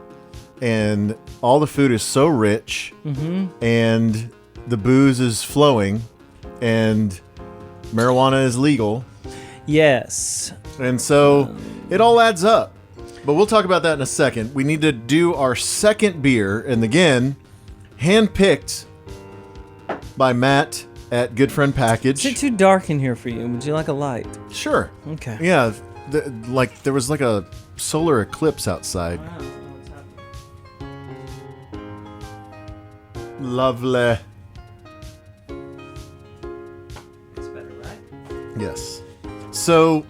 and all the food is so rich, and the booze is flowing, and marijuana is legal. Yes. And so it all adds up. But we'll talk about that in a second. We need to do our second beer, and again, handpicked by Matt at Goodfriend Package. Is it too dark in here for you? Would you like a light? Sure. Okay. Yeah, there was like a solar eclipse outside. Lovely. It's better, right? Yes. So,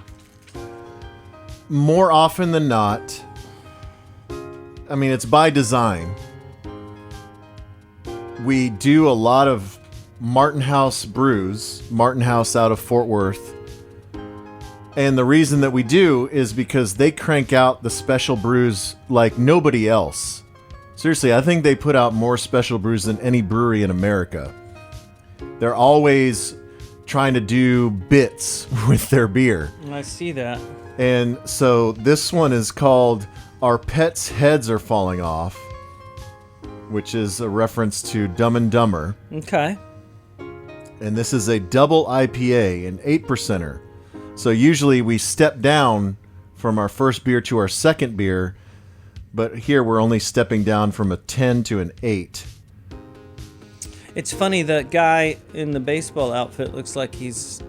more often than not, I mean, it's by design. We do a lot of Martin House brews, Martin House out of Fort Worth. And the reason that we do is because they crank out the special brews like nobody else. Seriously, I think they put out more special brews than any brewery in America. They're always trying to do bits with their beer. I see that. And so this one is called Our Pets' Heads Are Falling Off, which is a reference to Dumb and Dumber. Okay. And this is a double IPA, an 8%er. So usually we step down from our first beer to our second beer, but here we're only stepping down from a 10 to an 8. It's funny, the guy in the baseball outfit looks like he's...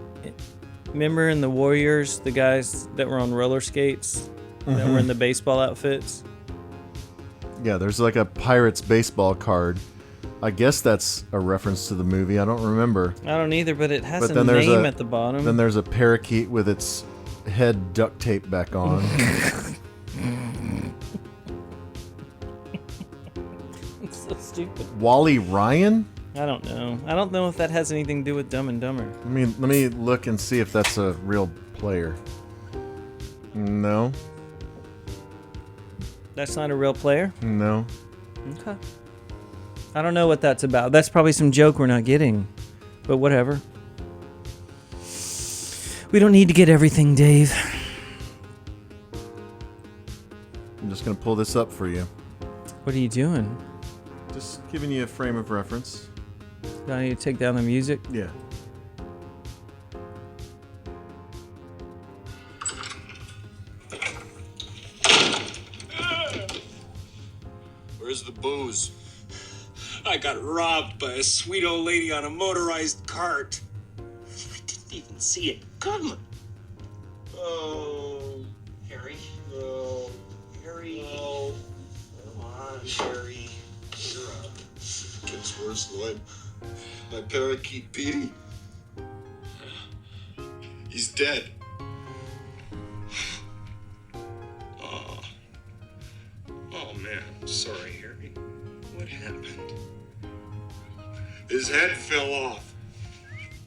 Remember in the Warriors, the guys that were on roller skates that were in the baseball outfits? Yeah, there's like a Pirates baseball card. I guess that's a reference to the movie. I don't remember. I don't either, but it has But a then there's name a- at the bottom. Then there's a parakeet with its head duct taped back on. It's so stupid. Wally Ryan? I don't know. I don't know if that has anything to do with Dumb and Dumber. Let me look and see if that's a real player. No. That's not a real player? No. Okay. I don't know what that's about. That's probably some joke we're not getting. But whatever. We don't need to get everything, Dave. I'm just going to pull this up for you. What are you doing? Just giving you a frame of reference. Do I need to take down the music? Yeah. Where's the booze? I got robbed by a sweet old lady on a motorized cart. I didn't even see it coming. Oh, Harry. No. Harry. No. Come on, Harry. You're gets worse, Lloyd. My parakeet Petey. He's dead. Oh man, I'm sorry, Harry. What happened? His head fell off.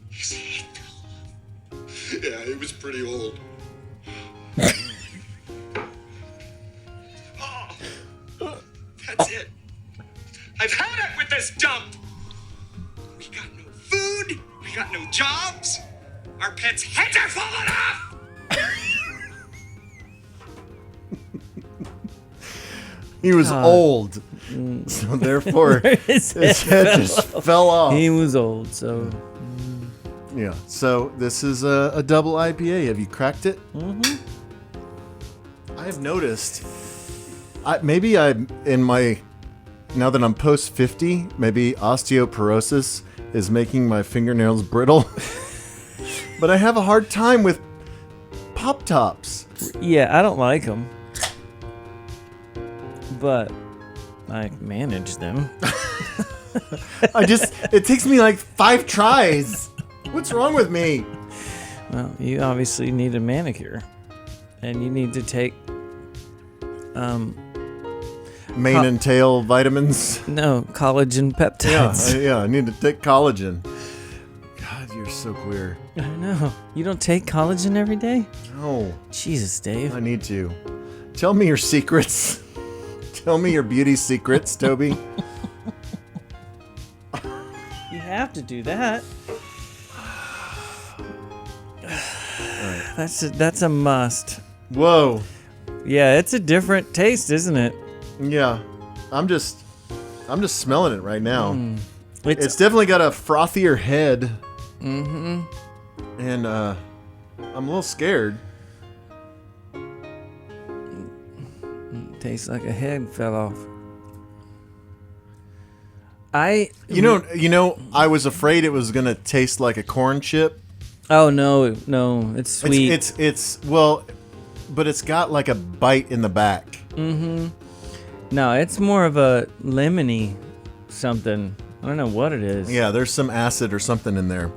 His head fell off. Yeah, he was pretty old. Oh, that's it. I've had it with this dump. We got no food. We got no jobs. Our pets' heads are falling off. He was old. So therefore, his head just fell off. He was old, so... Yeah. So this is a double IPA. Have you cracked it? Mm-hmm. I have noticed. Now that I'm post 50, maybe osteoporosis is making my fingernails brittle. But I have a hard time with Pop Tops. Yeah, I don't like them. But I manage them. It takes me like 5 tries. What's wrong with me? Well, you obviously need a manicure. And you need to take... Mane and tail vitamins. No, collagen peptides. I need to take collagen. God, you're so queer. I know. You don't take collagen every day? No, Jesus, Dave. I need to. Tell me your secrets. Tell me your beauty secrets, Toby. You have to do that. That's a must. Whoa. Yeah, it's a different taste, isn't it? Yeah. I'm just smelling it right now. It's It's definitely got a frothier head. Mm-hmm. And I'm a little scared. tastes like a head fell off. You know, I was afraid it was gonna taste like a corn chip. Oh no, it's sweet. It's but it's got like a bite in the back. No, it's more of a lemony something. I don't know what it is. Yeah, there's some acid or something in there.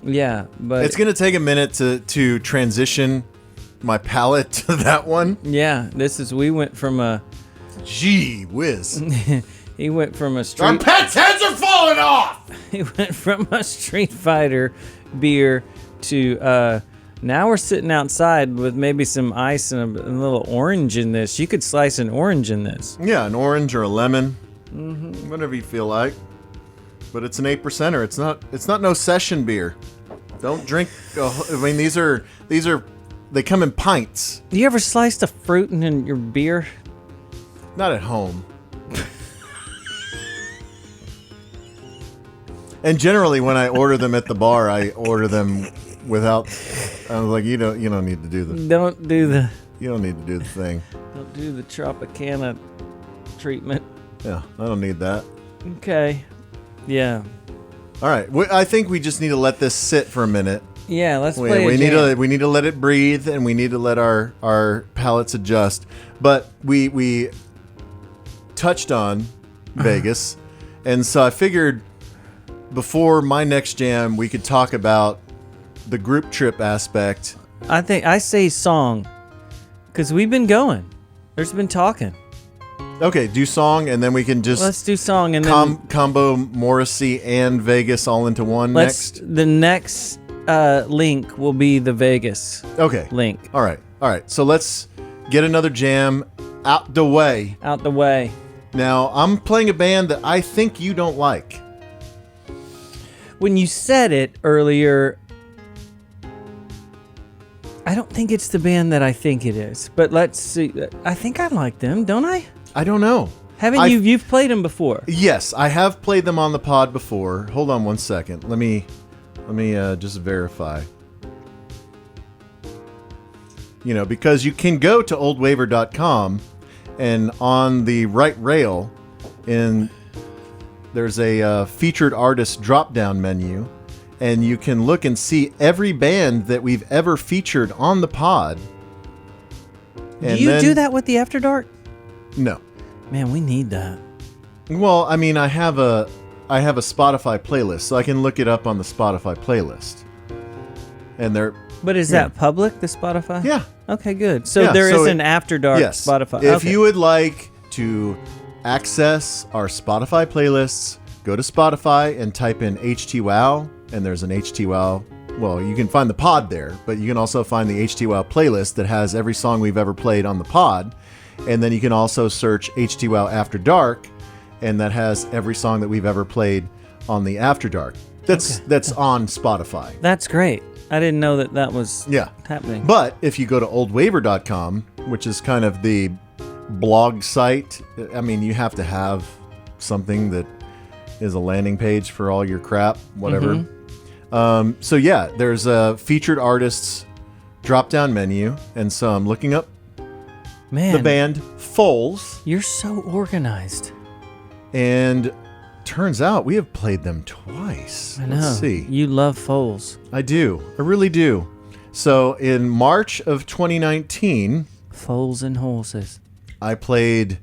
Yeah, but It's going to take a minute to transition my palate to that one. yeah, we went from a Gee whiz. he went from a Our street pets' heads are falling off! he went from a Street Fighter beer to now we're sitting outside with maybe some ice and a little orange in this. You could slice an orange in this. Yeah, an orange or a lemon. Whatever you feel like. But it's an 8%er. It's not no session beer. Don't drink. I mean, these are. They come in pints. You ever sliced a fruit in your beer? Not at home. And generally, when I order them at the bar, I order them without. I was like, you don't need to do the. Don't do the You don't need to do the thing. Tropicana treatment. Yeah, I don't need that. Okay. Yeah. All right, I think we just need to let this sit for a minute. Yeah, let's We play a need jam. to let it breathe, and we need to let our palates adjust. But we touched on Vegas, and so I figured before my next jam, we could talk about the group trip aspect. I say song, because we've been going. There's been talking. Okay, do song, and then we can just Let's do song and then combo Morrissey and Vegas all into one next. The next link will be the Vegas Okay. link. All right. So let's get another jam out the way. Out the way. Now, I'm playing a band that I think you don't like. When you said it earlier, I don't think it's the band that I think it is. But let's see. I think I like them, don't I? I don't know. Haven't you've played them before? Yes, I have played them on the pod before. Hold on one second. Let me just verify. Because you can go to oldwaver.com, and on the right rail, there's a featured artist drop-down menu, and you can look and see every band that we've ever featured on the pod. Do you do that with the After Dark? No. Man, we need that. Well, I mean, I have a Spotify playlist, so I can look it up on the Spotify playlist. And But is that public, the Spotify? Yeah. Okay, good. So Yeah, there is so an After Dark yes. Spotify. If Okay. you would like to access our Spotify playlists, go to Spotify and type in Htwow, and there's an Htwow. Well, you can find the pod there, but you can also find the Htwow playlist that has every song we've ever played on the pod. And then you can also search Htwow After Dark, and that has every song that we've ever played on the After Dark. That's on Spotify. That's great. I didn't know that was Yeah. happening. But if you go to oldwaver.com, which is kind of the blog site, I mean, you have to have something that is a landing page for all your crap, whatever. So yeah, there's a featured artists drop-down menu, and so I'm looking up Man, the band Foals, you're so organized. and turns out we have played them twice. I know. Let's see. You love Foals. I do. I really do. So in March of 2019, Foals and horses. I played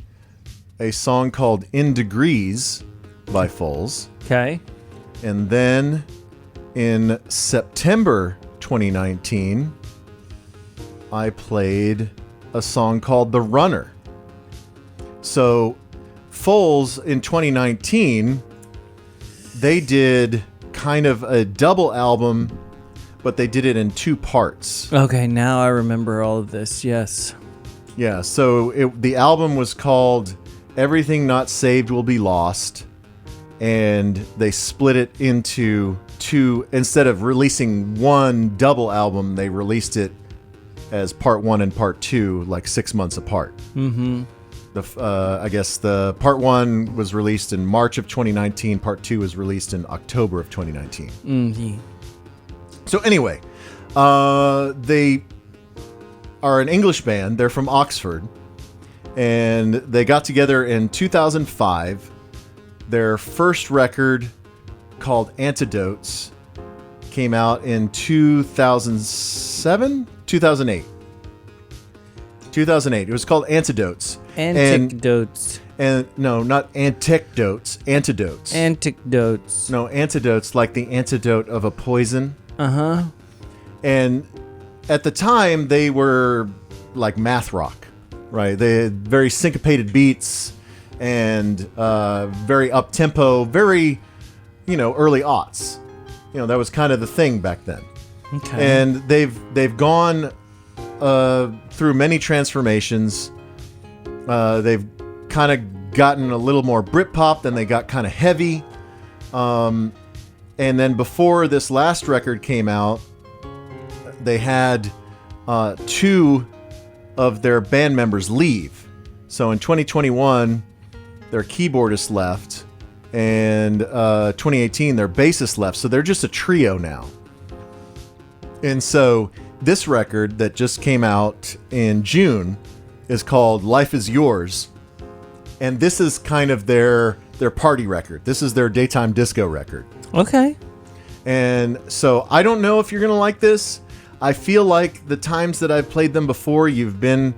a song called In Degrees by Foals. Okay. And then in September 2019, I played a song called The Runner. So Foals in 2019, they did kind of a double album, but they did it in two parts. Okay, now I remember all of this. Yes. Yeah, so the album was called Everything Not Saved Will Be Lost, and they split it into two. Instead of releasing one double album, they released it as part 1 and part 2, like 6 months apart. Mm-hmm. I guess the part 1 was released in March of 2019, part 2 was released in October of 2019. Mm-hmm. So anyway, they are an English band. They're from Oxford, and they got together in 2005. Their first record, called Antidotes, came out in 2007? 2008. 2008. It was called Antidotes. Antidotes. And no, not antidotes. Antidotes. No, antidotes, like the antidote of a poison. Uh-huh. And at the time, they were like math rock, right? They had very syncopated beats and very up-tempo, very, early aughts. That was kind of the thing back then. Okay. And they've gone through many transformations. They've kind of gotten a little more Britpop, then they got kind of heavy. And then before this last record came out, they had 2 of their band members leave. So in 2021, their keyboardist left, and 2018, their bassist left. So they're just a trio now. And so this record that just came out in June is called Life Is Yours. And this is kind of their party record. This is their daytime disco record. Okay. And so I don't know if you're going to like this. I feel like the times that I've played them before, you've been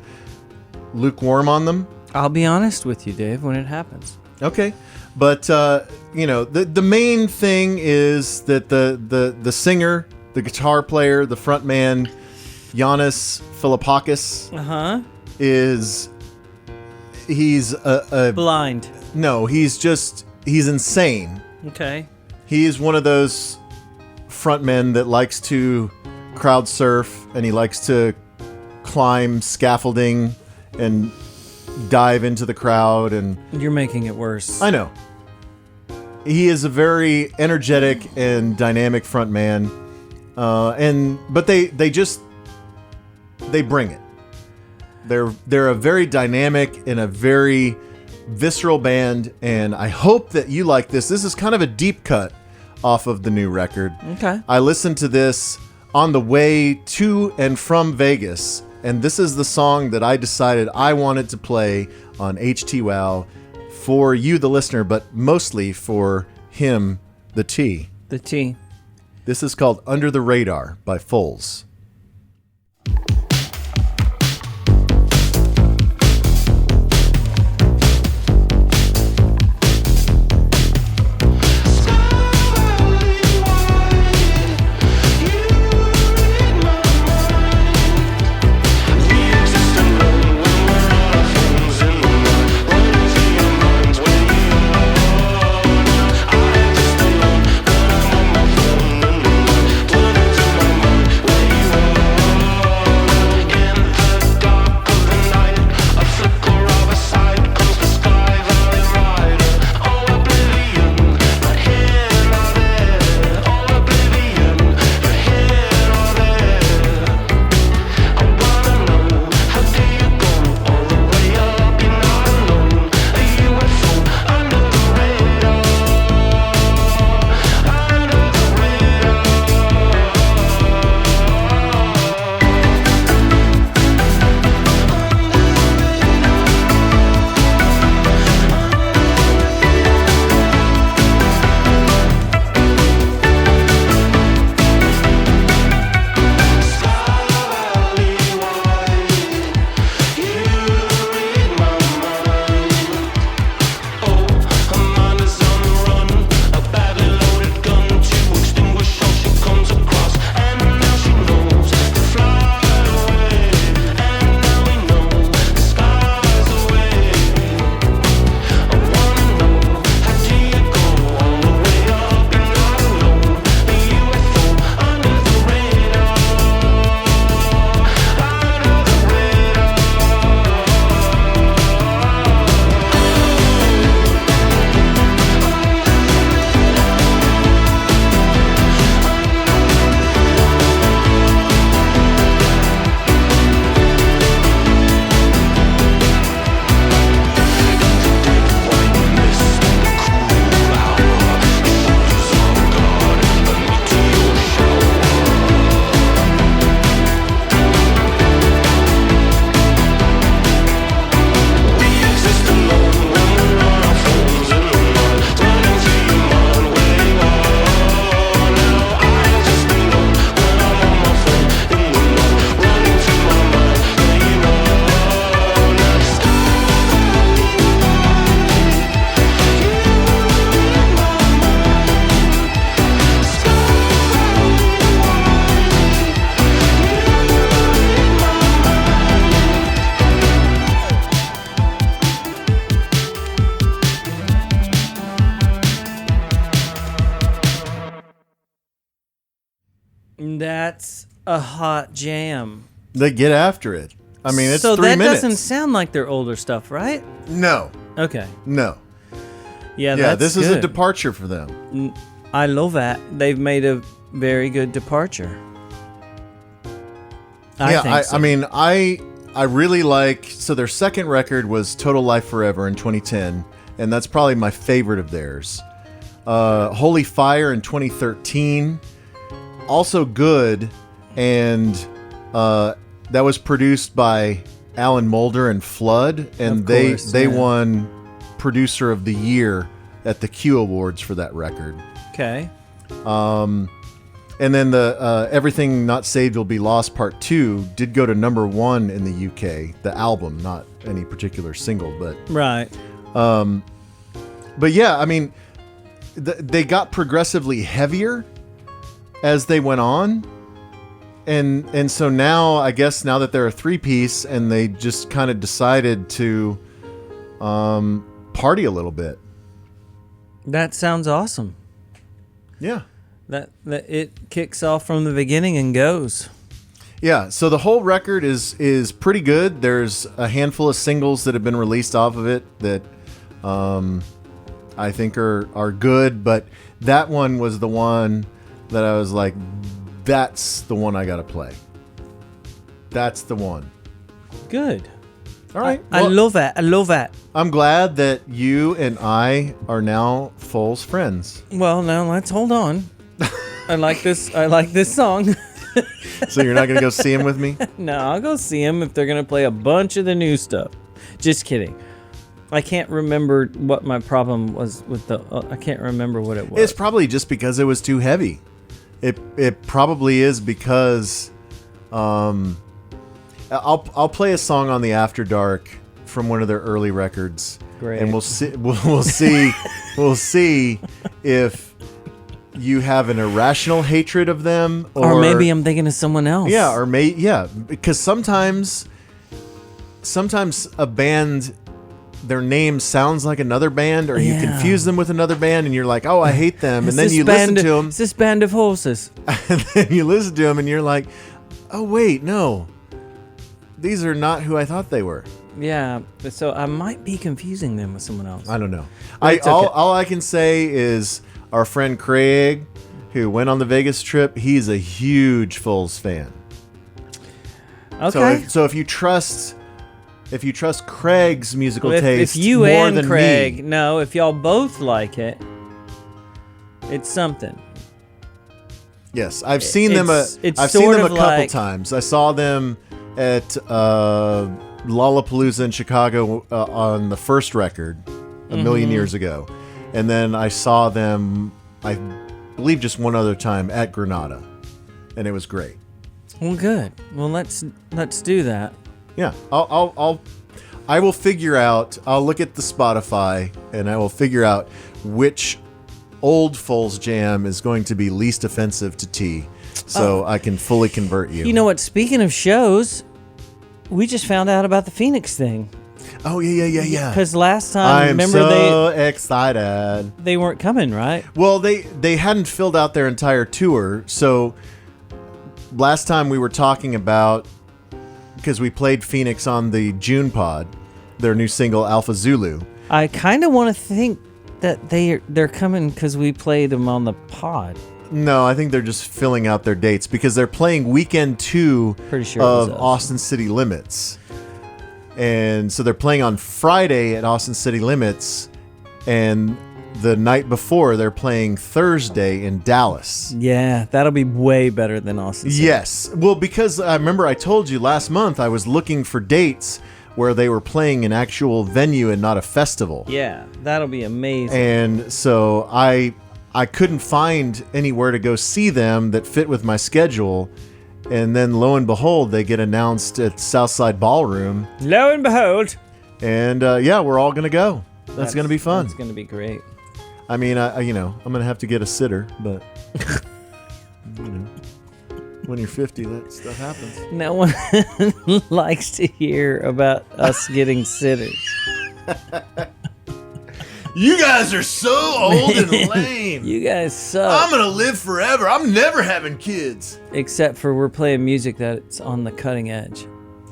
lukewarm on them. I'll be honest with you, Dave, when it happens. Okay. But, the main thing is that the singer, the guitar player, the front man, Giannis Philippakis, he's blind. No, he's insane. Okay. He's one of those frontmen that likes to crowd surf, and he likes to climb scaffolding and dive into the crowd, and You're making it worse. I know. He is a very energetic and dynamic frontman. But they bring it. They're a very dynamic and a very visceral band, and I hope that you like this. This is kind of a deep cut off of the new record. Okay. I listened to this on the way to and from Vegas, and this is the song that I decided I wanted to play on Htwow for you, the listener, but mostly for him, the T. The T. This is called Under the Radar by Foals. Where you That's a hot jam. They get after it. I mean, it's so 3 minutes. So that doesn't sound like their older stuff, right? No. Okay. No. Yeah, Yeah, that's this good. is a departure for them. I love that. They've made a very good departure. I mean, I really like. So their second record was Total Life Forever in 2010, and that's probably my favorite of theirs. Holy Fire in 2013, also good, and that was produced by Alan Moulder and Flood, and Of course, they yeah. won Producer of the Year at the Q Awards for that record. Okay. And then the Everything Not Saved Will Be Lost Part 2 did go to number 1 in the UK, the album, not any particular single, but Right. yeah, I mean, they got progressively heavier as they went on. And so now, I guess now that they're a 3-piece and they just kind of decided to party a little bit. That sounds awesome. Yeah. That it kicks off from the beginning and goes. Yeah, so the whole record is pretty good. There's a handful of singles that have been released off of it that I think are good, but that one was the one that I was like, that's the one I gotta play. That's the one. Good. All right. I well, love that. I love that. I'm glad that you and I are now Foals friends. Well, now let's hold on. I like this. I like this song. So you're not gonna go see him with me? No, I'll go see them if they're gonna play a bunch of the new stuff. Just kidding. I can't remember what my problem was with the. I can't remember what it was. It's probably just because it was too heavy. It probably is because I'll play a song on the After Dark from one of their early records. Great. And we'll see we'll see if you have an irrational hatred of them or maybe I'm thinking of someone else. Yeah, because sometimes a band, their name sounds like another band, or you Yeah. confuse them with another band, and you're like, oh, I hate them, and It's then this you band- listen to them, It's this band of horses. and then you listen to them, and you're like, oh wait, no, these are not who I thought they were. Yeah, so I might be confusing them with someone else. I don't know. It's okay. All I can say is our friend Craig, who went on the Vegas trip, he's a huge Foals fan. Okay. So if you trust Craig's musical If taste you more and than Craig, me, no, if y'all both like it, it's something. yes, I've seen them. It's I've seen sort them a of couple like- times. I saw them at Lollapalooza in Chicago on the first record a million years ago, and then I saw them, I believe, just one other time at Granada, and it was great. Well, good. Well, let's do that. Yeah, I will figure out. I'll look at the Spotify and I will figure out which old Foals jam is going to be least offensive to T, so I can fully convert you. You know what? Speaking of shows, we just found out about the Phoenix thing. Oh yeah. Because last time, I'm remember so excited. they weren't coming, right? Well, they hadn't filled out their entire tour, so last time we were talking about, because we played Phoenix on the June pod, their new single Alpha Zulu. I kind of want to think that they're coming because we played them on the pod. No, I think they're just filling out their dates because they're playing weekend 2 Pretty sure it was of us. Austin City Limits. And so they're playing on Friday at Austin City Limits, and the night before they're playing Thursday in Dallas. Yeah, that'll be way better than Austin City. Yes. Well, because I remember I told you last month I was looking for dates where they were playing an actual venue and not a festival. Yeah, that'll be amazing. And so I couldn't find anywhere to go see them that fit with my schedule. And then lo and behold, they get announced at Southside Ballroom. Lo and behold, And yeah, we're all going to go. That's going to be fun. It's going to be great. I mean, I'm going to have to get a sitter, but when you're 50, that stuff happens. No one likes to hear about us getting sitters. You guys are so old and lame. You guys suck. I'm gonna live forever. I'm never having kids. Except for we're playing music that's on the cutting edge.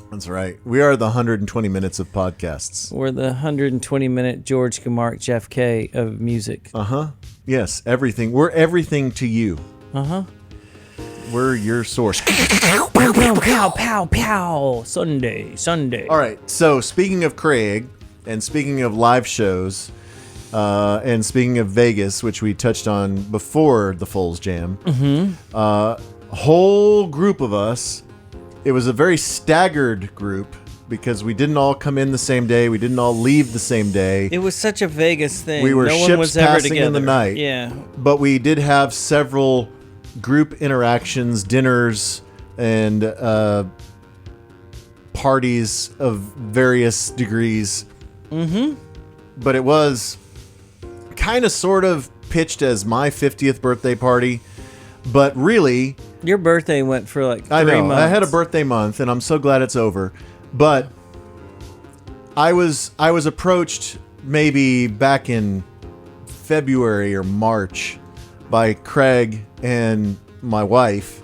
That's right. We are the 120 minutes of podcasts. We're the 120-minute George Camark, Jeff K of music. Yes, everything. We're everything to you. We're your source. Pow, pow, pow, pow. Sunday. All right. So speaking of Craig, and speaking of live shows, and speaking of Vegas, which we touched on before the Foals Jam, whole group of us. It was a very staggered group because we didn't all come in the same day. We didn't all leave the same day. It was such a Vegas thing. We were no ships one was ever passing together. in the night. Yeah. But we did have several group interactions, dinners, and parties of various degrees. But it was kind of sort of pitched as my 50th birthday party. But really... Your birthday went for like 3 I know. months. I had a birthday month, and I'm so glad it's over. But I was approached maybe back in February or March by Craig and my wife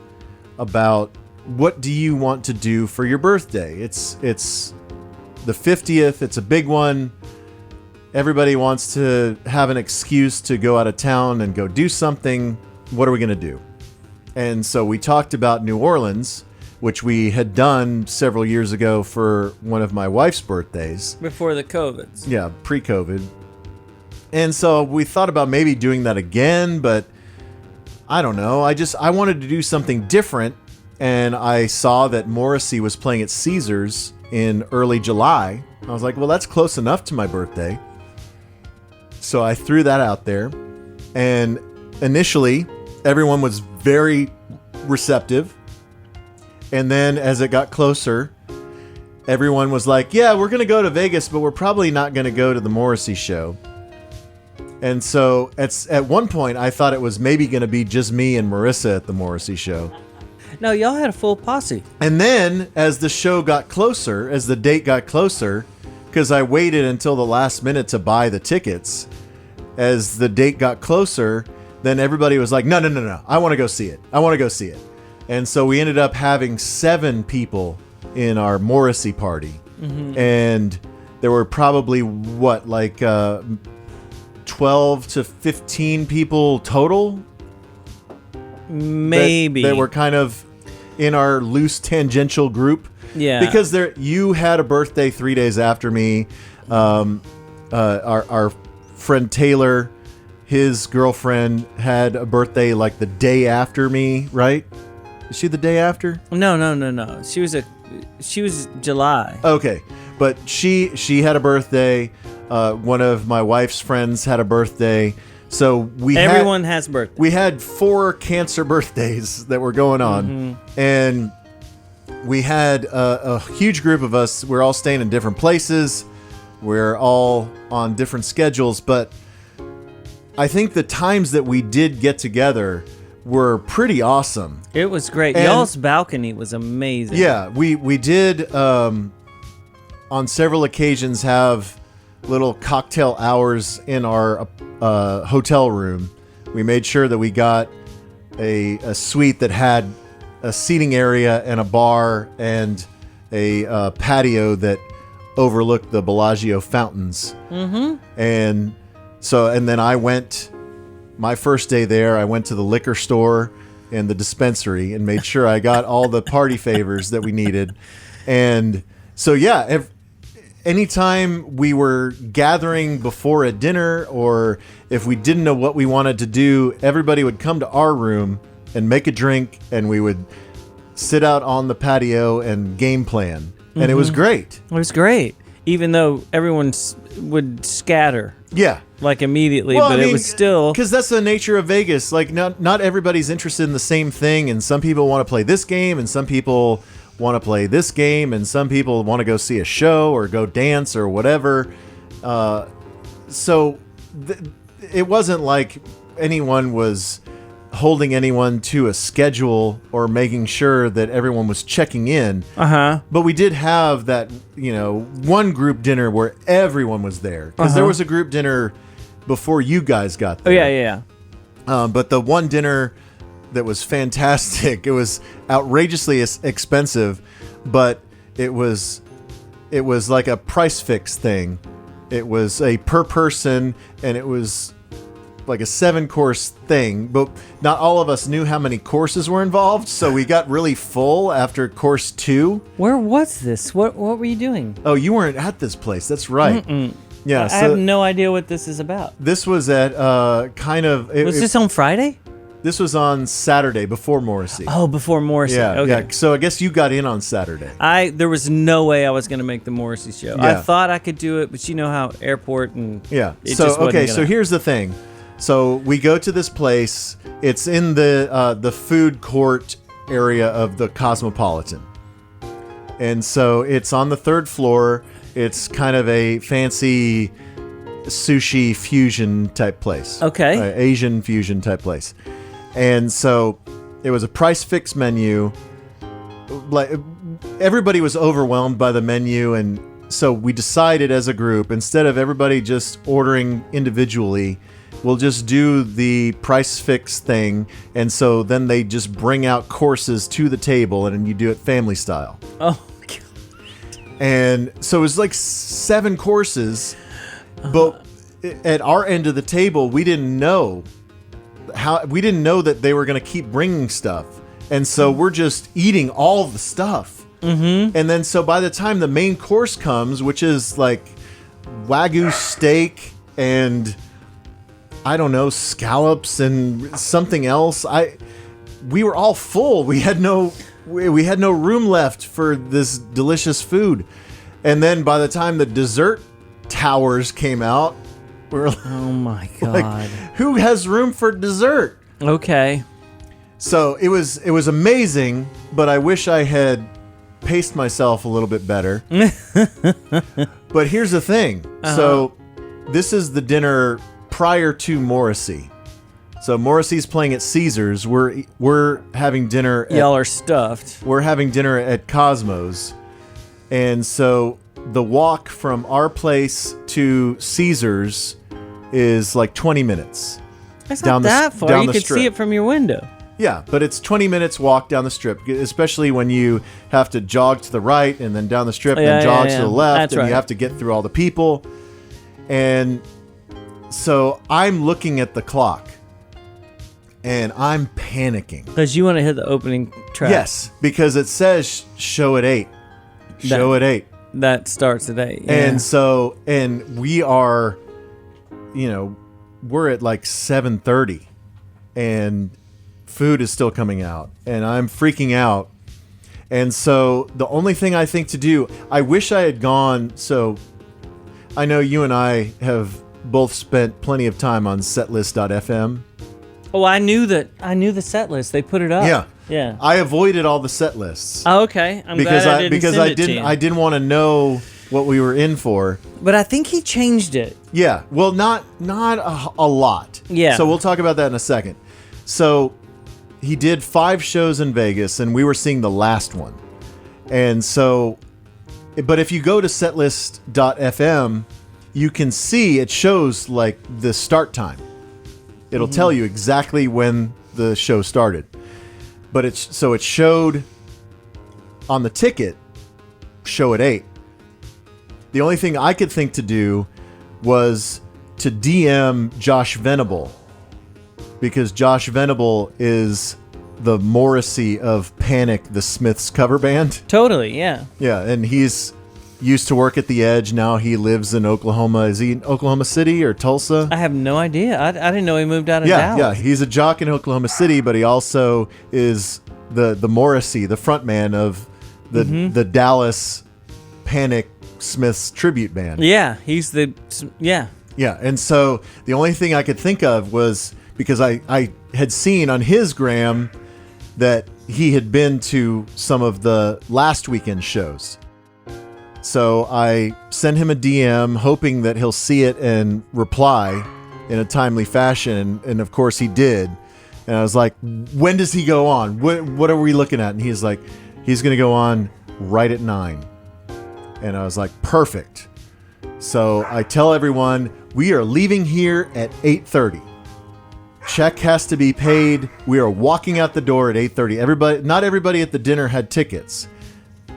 about what do you want to do for your birthday? It's the 50th. It's a big one. Everybody wants to have an excuse to go out of town and go do something. What are we going to do? And so we talked about New Orleans, which we had done several years ago for one of my wife's birthdays. Before the COVIDs. Yeah, pre-COVID. And so we thought about maybe doing that again, but I don't know. I wanted to do something different, and I saw that Morrissey was playing at Caesars in early July. I was like, well, that's close enough to my birthday. So I threw that out there, and initially everyone was very receptive. And then as it got closer, everyone was like, yeah, we're going to go to Vegas, but we're probably not going to go to the Morrissey show. And so at one point, I thought it was maybe going to be just me and Marissa at the Morrissey show. No, y'all had a full posse. And then as the show got closer, as the date got closer, because I waited until the last minute to buy the tickets, as the date got closer, then everybody was like, no, I want to go see it. And so we ended up having 7 people in our Morrissey party. And there were probably, 12 to 15 people total? Maybe. That were kind of in our loose tangential group. Yeah. Because you had a birthday 3 days after me. Our friend Taylor, his girlfriend, had a birthday like the day after me, right? Is she the day after? No. She was July. Okay, but she had a birthday. One of my wife's friends had a birthday. So everyone has birthdays. We had 4 cancer birthdays that were going on, and we had a huge group of us. We're all staying in different places. We're all on different schedules, but I think the times that we did get together were pretty awesome. It was great. And Y'all's balcony was amazing. Yeah, we did on several occasions have little cocktail hours in our hotel room. We made sure that we got a suite that had a seating area and a bar and a patio that overlooked the Bellagio fountains. And then I went, my first day there, I went to the liquor store and the dispensary and made sure I got all the party favors that we needed. And so, yeah, anytime we were gathering before a dinner, or if we didn't know what we wanted to do, everybody would come to our room and make a drink, and we would sit out on the patio and game plan. And it was great. It was great. Even though everyone would scatter. Yeah. Like immediately, Well, but I mean, it was still... Because that's the nature of Vegas. Like, not everybody's interested in the same thing, and some people want to play this game, and some people want to play this game, and some people want to go see a show or go dance or whatever. So it wasn't like anyone was holding anyone to a schedule or making sure that everyone was checking in. But we did have that, one group dinner where everyone was there. Because there was a group dinner before you guys got Oh there. yeah. But the one dinner that was fantastic, it was outrageously expensive, but it was like a price fix thing. It was a per person, and it was like a 7-course thing, but not all of us knew how many courses were involved, so we got really full after course 2. Where was this? What were you doing? Oh, you weren't at this place. That's right. Yeah, I so have no idea what this is about. this was at Was this on Friday? this was on Saturday before Morrissey. Oh, before Morrissey. Yeah, okay. yeah. So I guess you got in on Saturday. There was no way I was going to make the Morrissey show. I Yeah. thought I could do it, but you know how airport and Yeah. it So just wasn't okay. gonna- So here's the thing. So we go to this place. It's in the food court area of the Cosmopolitan, and so it's on the 3rd floor. It's kind of a fancy sushi fusion type place. Okay. Asian fusion type place. And so it was a price fix menu. Like everybody was overwhelmed by the menu, and so we decided as a group, instead of everybody just ordering individually, we'll just do the price fix thing. And so then they just bring out courses to the table, and you do it family style. Oh, God. And so it was like 7 courses, but at our end of the table, we didn't know that they were going to keep bringing stuff. And so we're just eating all the stuff. Mm-hmm. And then so by the time the main course comes, which is like Wagyu steak and I don't know, scallops and something else, we were all full. We had no room left for this delicious food. And then by the time the dessert towers came out, we were Oh my God. like, who has room for dessert? Okay. So it was amazing, but I wish I had paced myself a little bit better. But here's the thing. So this is the dinner prior to Morrissey. So Morrissey's playing at Caesars. We're having dinner at Y'all are stuffed. we're having dinner at Cosmos. And so the walk from our place to Caesars is like 20 minutes. That's Down not the that s- far. down You the could strip. see it from your window. Yeah, but it's 20 minutes walk down the strip, especially when you have to jog to the right and then down the strip and Yeah, then jog yeah, to the yeah. left, That's and right. you have to get through all the people. And so I'm looking at the clock and I'm panicking. Because you want to hit the opening track. Yes, because it says show at 8. Show at 8. That starts at 8. Yeah. And so, and we are, we're at like 7:30 and food is still coming out and I'm freaking out. And so the only thing I think to do, I wish I had gone. So I know you and I have both spent plenty of time on setlist.fm. Oh, I knew the set list. They put it up. Yeah. Yeah. I avoided all the set lists Oh, okay. I'm because glad I didn't send it to you. I didn't want to know what we were in for. But I think he changed it. Yeah, well, not a lot. Yeah. So we'll talk about that in a second. So he did 5 shows in Vegas, and we were seeing the last one. And so, but if you go to setlist.fm, you can see it shows like the start time. It'll tell you exactly when the show started. But it showed on the ticket, show at 8. The only thing I could think to do was to DM Josh Venable, because Josh Venable is the Morrissey of Panic, the Smiths cover band. Totally, yeah. Yeah, and he's used to work at the Edge. Now he lives in Oklahoma. Is he in Oklahoma City or Tulsa? I have no idea. I didn't know he moved out of Yeah, Dallas. he's a jock in Oklahoma City, but he also is the Morrissey, the front man of the Dallas Panic Smiths tribute band. Yeah, he's the... Yeah. Yeah, and so the only thing I could think of was, because I had seen on his gram that he had been to some of the last weekend shows. So I sent him a DM hoping that he'll see it and reply in a timely fashion, and of course he did. And I was like, when does he go on? What are we looking at? And he's like, he's going to go on right at 9. And I was like, perfect. So I tell everyone, We are leaving here at 8:30. Check has to be paid. We are walking out the door at 8:30. Not everybody at the dinner had tickets,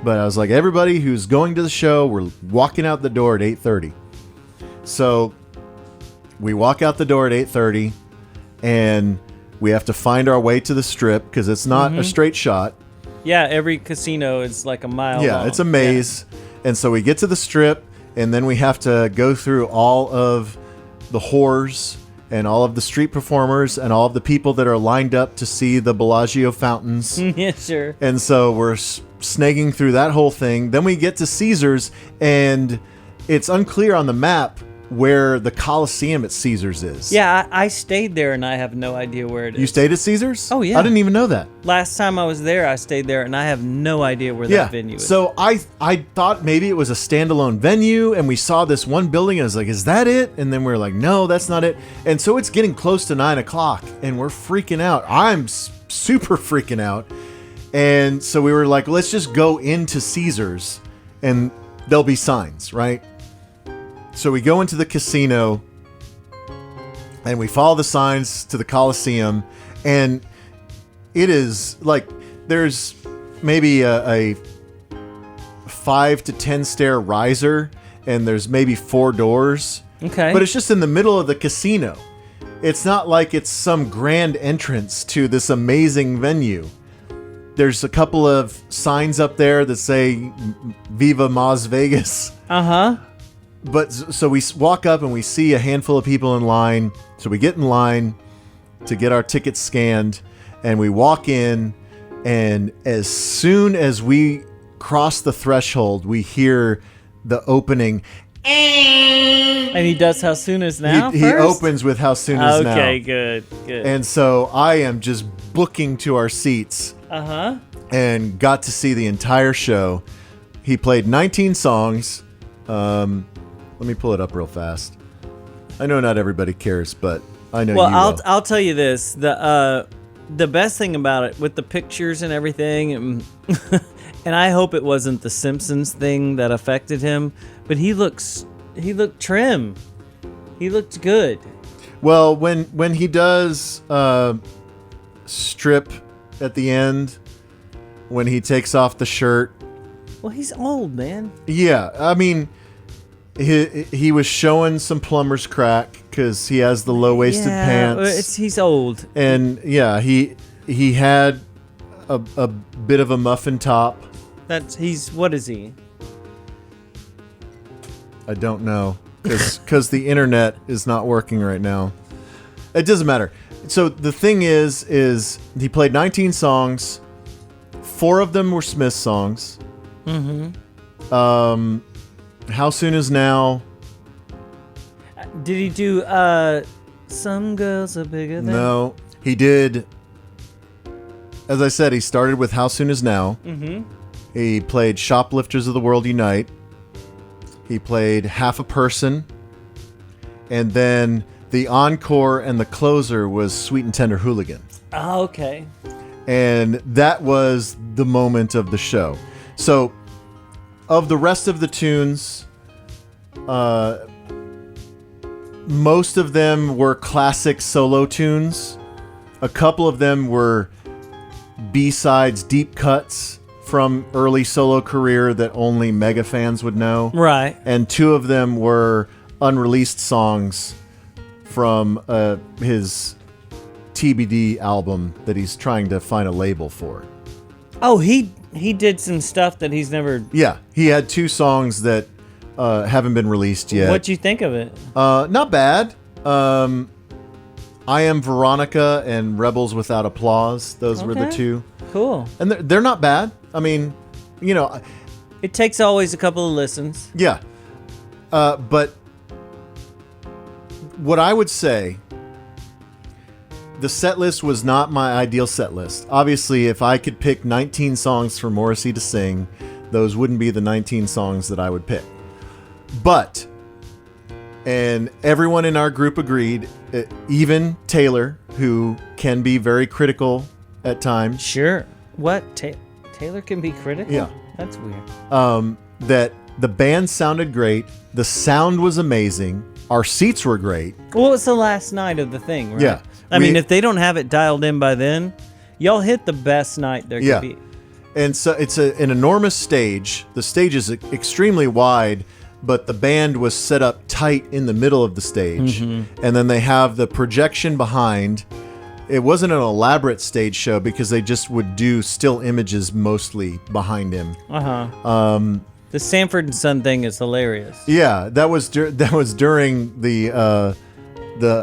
but I was like, everybody who's going to the show, we're walking out the door at 8:30. So we walk out the door at 8:30, and we have to find our way to the Strip because it's not a straight shot. Yeah, every casino is like a mile Yeah, long. it's a maze. And so we get to the Strip, and then we have to go through all of the whores and all of the street performers and all of the people that are lined up to see the Bellagio fountains. Yeah, sure. And so we're snagging through that whole thing. Then we get to Caesars, and it's unclear on the map where the Coliseum at Caesars is. Yeah, I stayed there and I have no idea where it is. You stayed at Caesars? Oh, yeah. I didn't even know that. Last time I was there, I stayed there and I have no idea where that venue is. So I thought maybe it was a standalone venue, and we saw this one building, and I was like, is that it? And then we were like, no, that's not it. And so it's getting close to 9 o'clock, and we're freaking out. I'm super freaking out. And so we were like, let's just go into Caesars, and there'll be signs, right? So we go into the casino, and we follow the signs to the Coliseum, and it is like there's maybe a 5 to 10 stair riser, and there's maybe 4 doors. Okay. But it's just in the middle of the casino. It's not like it's some grand entrance to this amazing venue. There's a couple of signs up there that say Viva Las Vegas. Uh-huh. But so we walk up and we see a handful of people in line. So we get in line to get our tickets scanned, and we walk in, and as soon as we cross the threshold, we hear the opening. And he does How Soon Is Now He first? opens with How Soon Is Now. Okay, good. And so I am just booking to our seats. Uh-huh. And got to see the entire show. He played 19 songs. Let me pull it up real fast. I know not everybody cares, but I know Well, you will. I'll tell you this. The best thing about it, with the pictures and everything, and I hope it wasn't the Simpsons thing that affected him, but he looked trim. He looked good. Well, when he does strip at the end, when he takes off the shirt. Well, he's old, man. Yeah, I mean, he was showing some plumber's crack because he has the low-waisted pants. He's old. And yeah, he had a bit of a muffin top. What is he? I don't know, because the internet is not working right now. It doesn't matter. So the thing is he played 19 songs. 4 of them were Smith songs. Mm-hmm. How Soon Is Now? Did he do Some Girls Are Bigger Than? No, he did. As I said, he started with How Soon Is Now. Mm-hmm. He played Shoplifters of the World Unite. He played Half a Person. And then the encore and the closer was Sweet and Tender Hooligan. Oh, okay. And that was the moment of the show. So, of the rest of the tunes, most of them were classic solo tunes. A couple of them were B-sides, deep cuts from early solo career that only mega fans would know. Right. And 2 of them were unreleased songs from his TBD album that he's trying to find a label for. Oh, he did some stuff that he's never... Yeah, he had 2 songs that haven't been released yet. What'd you think of it? Not bad. I Am Veronica and Rebels Without Applause. Those were the Okay. 2. Cool. And they're not bad. I mean, you know... It takes always a couple of listens. Yeah. But what I would say, the set list was not my ideal set list. Obviously, if I could pick 19 songs for Morrissey to sing, those wouldn't be the 19 songs that I would pick. But, and everyone in our group agreed, even Taylor, who can be very critical at times. Sure. What? Taylor can be critical? Yeah. That's weird. That the band sounded great. The sound was amazing. our seats were great. Well, it's the last night of the thing, right? Yeah. I mean, if they don't have it dialed in by then, y'all hit the best night there Yeah. could be. And so it's an enormous stage. The stage is extremely wide, but the band was set up tight in the middle of the stage. And then they have the projection behind. It wasn't an elaborate stage show because they just would do still images mostly behind him. The Sanford and Son thing is hilarious. Yeah, that was during the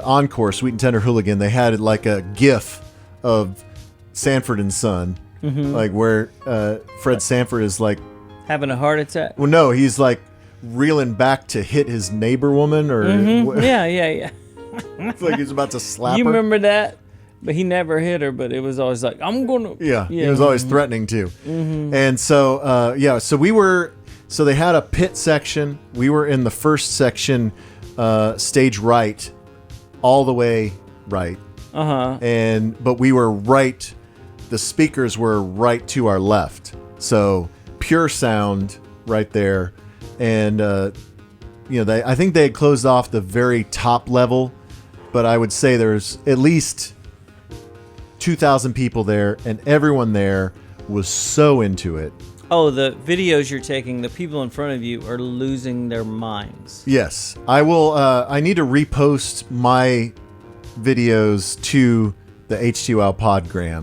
encore, Sweet and Tender Hooligan. They had like a GIF of Sanford and Son, like where Fred Sanford is like, Having a heart attack. well, no, he's like reeling back to hit his neighbor woman, or Yeah. it's like he's about to slap You her. remember that? But he never hit her, but it was always like, I'm going to. Yeah, he was always threatening to. And so, so they had a pit section. We were in the first section, stage right, all the way right. But we were right, the speakers were right to our left. So pure sound right there. And, I think they had closed off the very top level, but I would say there's at least 2,000 people there, and everyone there was so into it. Oh, the videos you're taking, the people in front of you are losing their minds. Yes, I will. I need to repost my videos to the Htwow Podgram.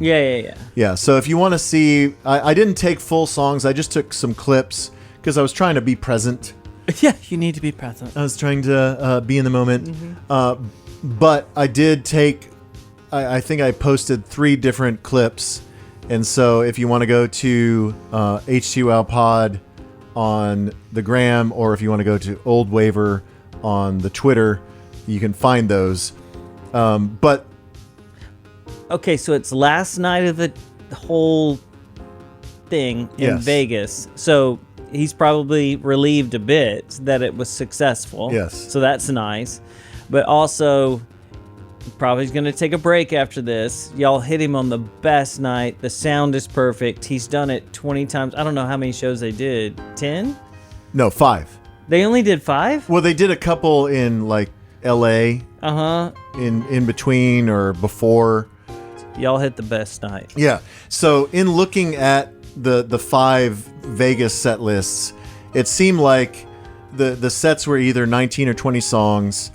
Yeah. So if you want to see, I didn't take full songs. I just took some clips because I was trying to be present. Yeah, you need to be present. I was trying to be in the moment. But I did take, I think I posted 3 different clips. And so if you want to go to htwowpod on the gram, or if you want to go to Old Waver on the Twitter, you can find those. But Okay, so it's last night of the whole thing in Yes. Vegas. So he's probably relieved a bit that it was successful. Yes. So that's nice. But also, probably going to take a break after this. Y'all hit him on the best night. The sound is perfect. He's done it 20 times. I don't know how many shows they did. 10? no, 5. They only did 5? Well, they did a couple in like LA Uh-huh. in between or before. Y'all hit the best night. Yeah. So in looking at the 5 Vegas set lists, it seemed like the sets were either 19 or 20 songs,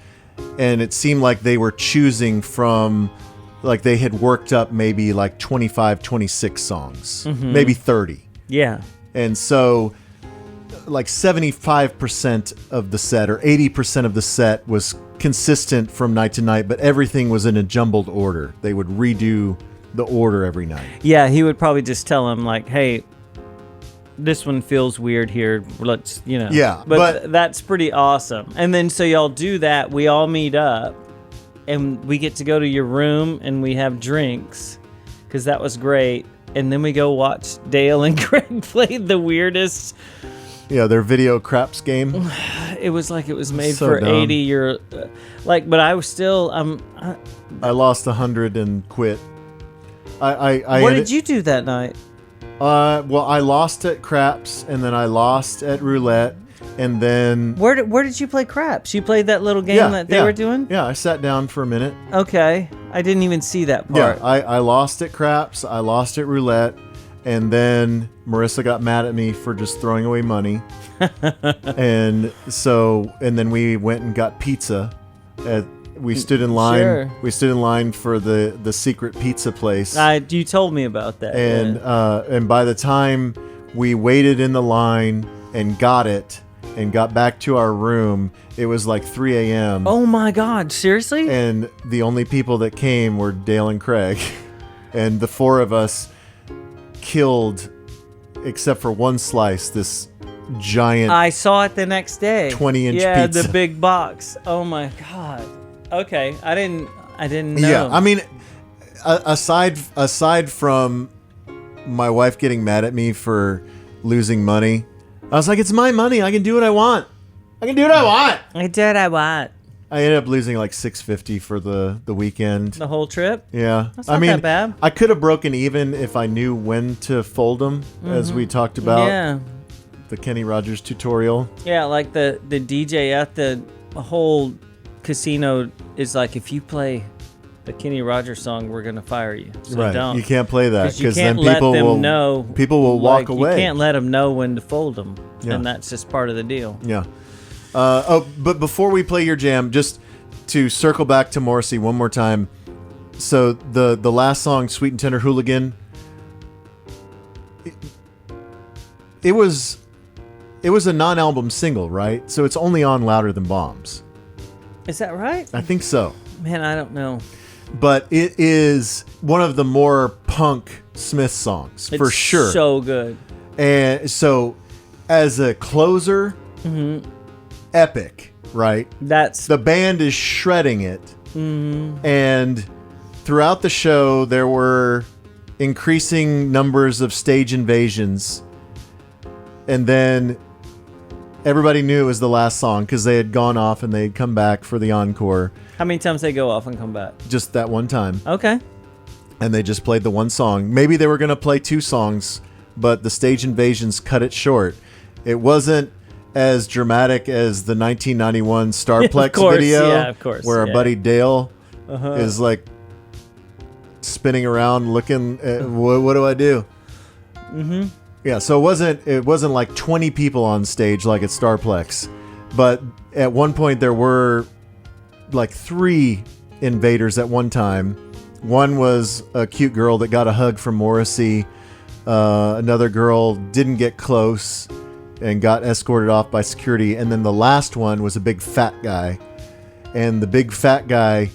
and it seemed like they were choosing from, like they had worked up maybe like 25, 26 songs, maybe 30. Yeah. And so like 75% of the set or 80% of the set was consistent from night to night, but everything was in a jumbled order. They would redo the order every night. Yeah, he would probably just tell him, like, hey, this one feels weird here. Let's, Yeah, But that's pretty awesome. And then so y'all do that. We all meet up, and we get to go to your room, and we have drinks, because that was great. And then we go watch Dale and Greg play the weirdest. Yeah, their video craps game. It was like it was made So for dumb. 80 year, but I was still. I lost 100 and quit. I What ended- did you do that night? Well, I lost at craps, and then I lost at roulette, and then Where did you play craps? You played that little game that they were doing? Yeah, I sat down for a minute. Okay. I didn't even see that part. Yeah, I lost at craps, I lost at roulette, and then Marissa got mad at me for just throwing away money. and then we went and got pizza. We stood in line. Sure. We stood in line for the secret pizza place. You told me about that. And yeah. And by the time we waited in the line and got it and got back to our room, it was like 3 a.m. Oh my God! Seriously? And the only people that came were Dale and Craig, and the 4 of us killed, except for one slice, this giant. I saw it the next day. 20-inch yeah, pizza. the big box. Oh my God. Okay, I didn't know. Yeah, I mean, aside from my wife getting mad at me for losing money, I was like, it's my money. I can do what I want. I can do what I want. I did. I what? I ended up losing like $650 for the weekend. The whole trip? Yeah, That's not that bad. I could have broken even if I knew when to fold them, as we talked about. Yeah. The Kenny Rogers tutorial. Yeah, like the DJ at the whole casino is like, if you play the Kenny Rogers song, we're gonna fire you. So Right. don't. You can't play that 'Cause you because then can't let people them will know. People will walk away. You can't let them know when to fold them, Yeah. and that's just part of the deal. Yeah. But before we play your jam, just to circle back to Morrissey one more time. So the last song, "Sweet and Tender Hooligan," it was a non-album single, right? So it's only on Louder Than Bombs. Is that right? I think so. Man, I don't know. But it is one of the more punk Smith songs for It's sure. So good. And so, as a closer, epic, right? That's The band is shredding it. And throughout the show, there were increasing numbers of stage invasions. And then everybody knew it was the last song because they had gone off and they had come back for the encore how many times they go off and come back. just that one time. Okay. And they just played the one song. Maybe they were going to play two songs, but the stage invasions cut it short. It wasn't as dramatic as the 1991 Starplex course, video, yeah, of course, where our yeah. buddy Dale is like spinning around, looking at what do I do? Mm-hmm. Yeah, so it wasn't like 20 people on stage like at Starplex, but at one point there were like 3 invaders at one time. One was a cute girl that got a hug from Morrissey. Another girl didn't get close and got escorted off by security. And then the last one was a big fat guy. And the big fat guy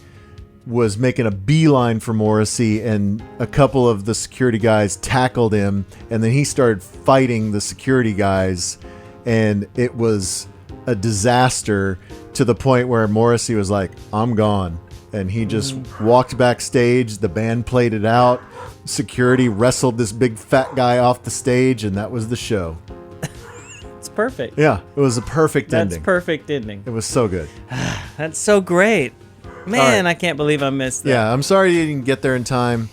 was making a beeline for Morrissey, and a couple of the security guys tackled him. And then he started fighting the security guys. And it was a disaster to the point where Morrissey was like, "I'm gone." And he just walked backstage. The band played it out. Security wrestled this big fat guy off the stage, and that was the show. It's perfect. Yeah, it was a perfect That's ending. perfect ending. It was so good. That's so great. Man, right. I can't believe I missed that. Yeah, I'm sorry you didn't get there in time,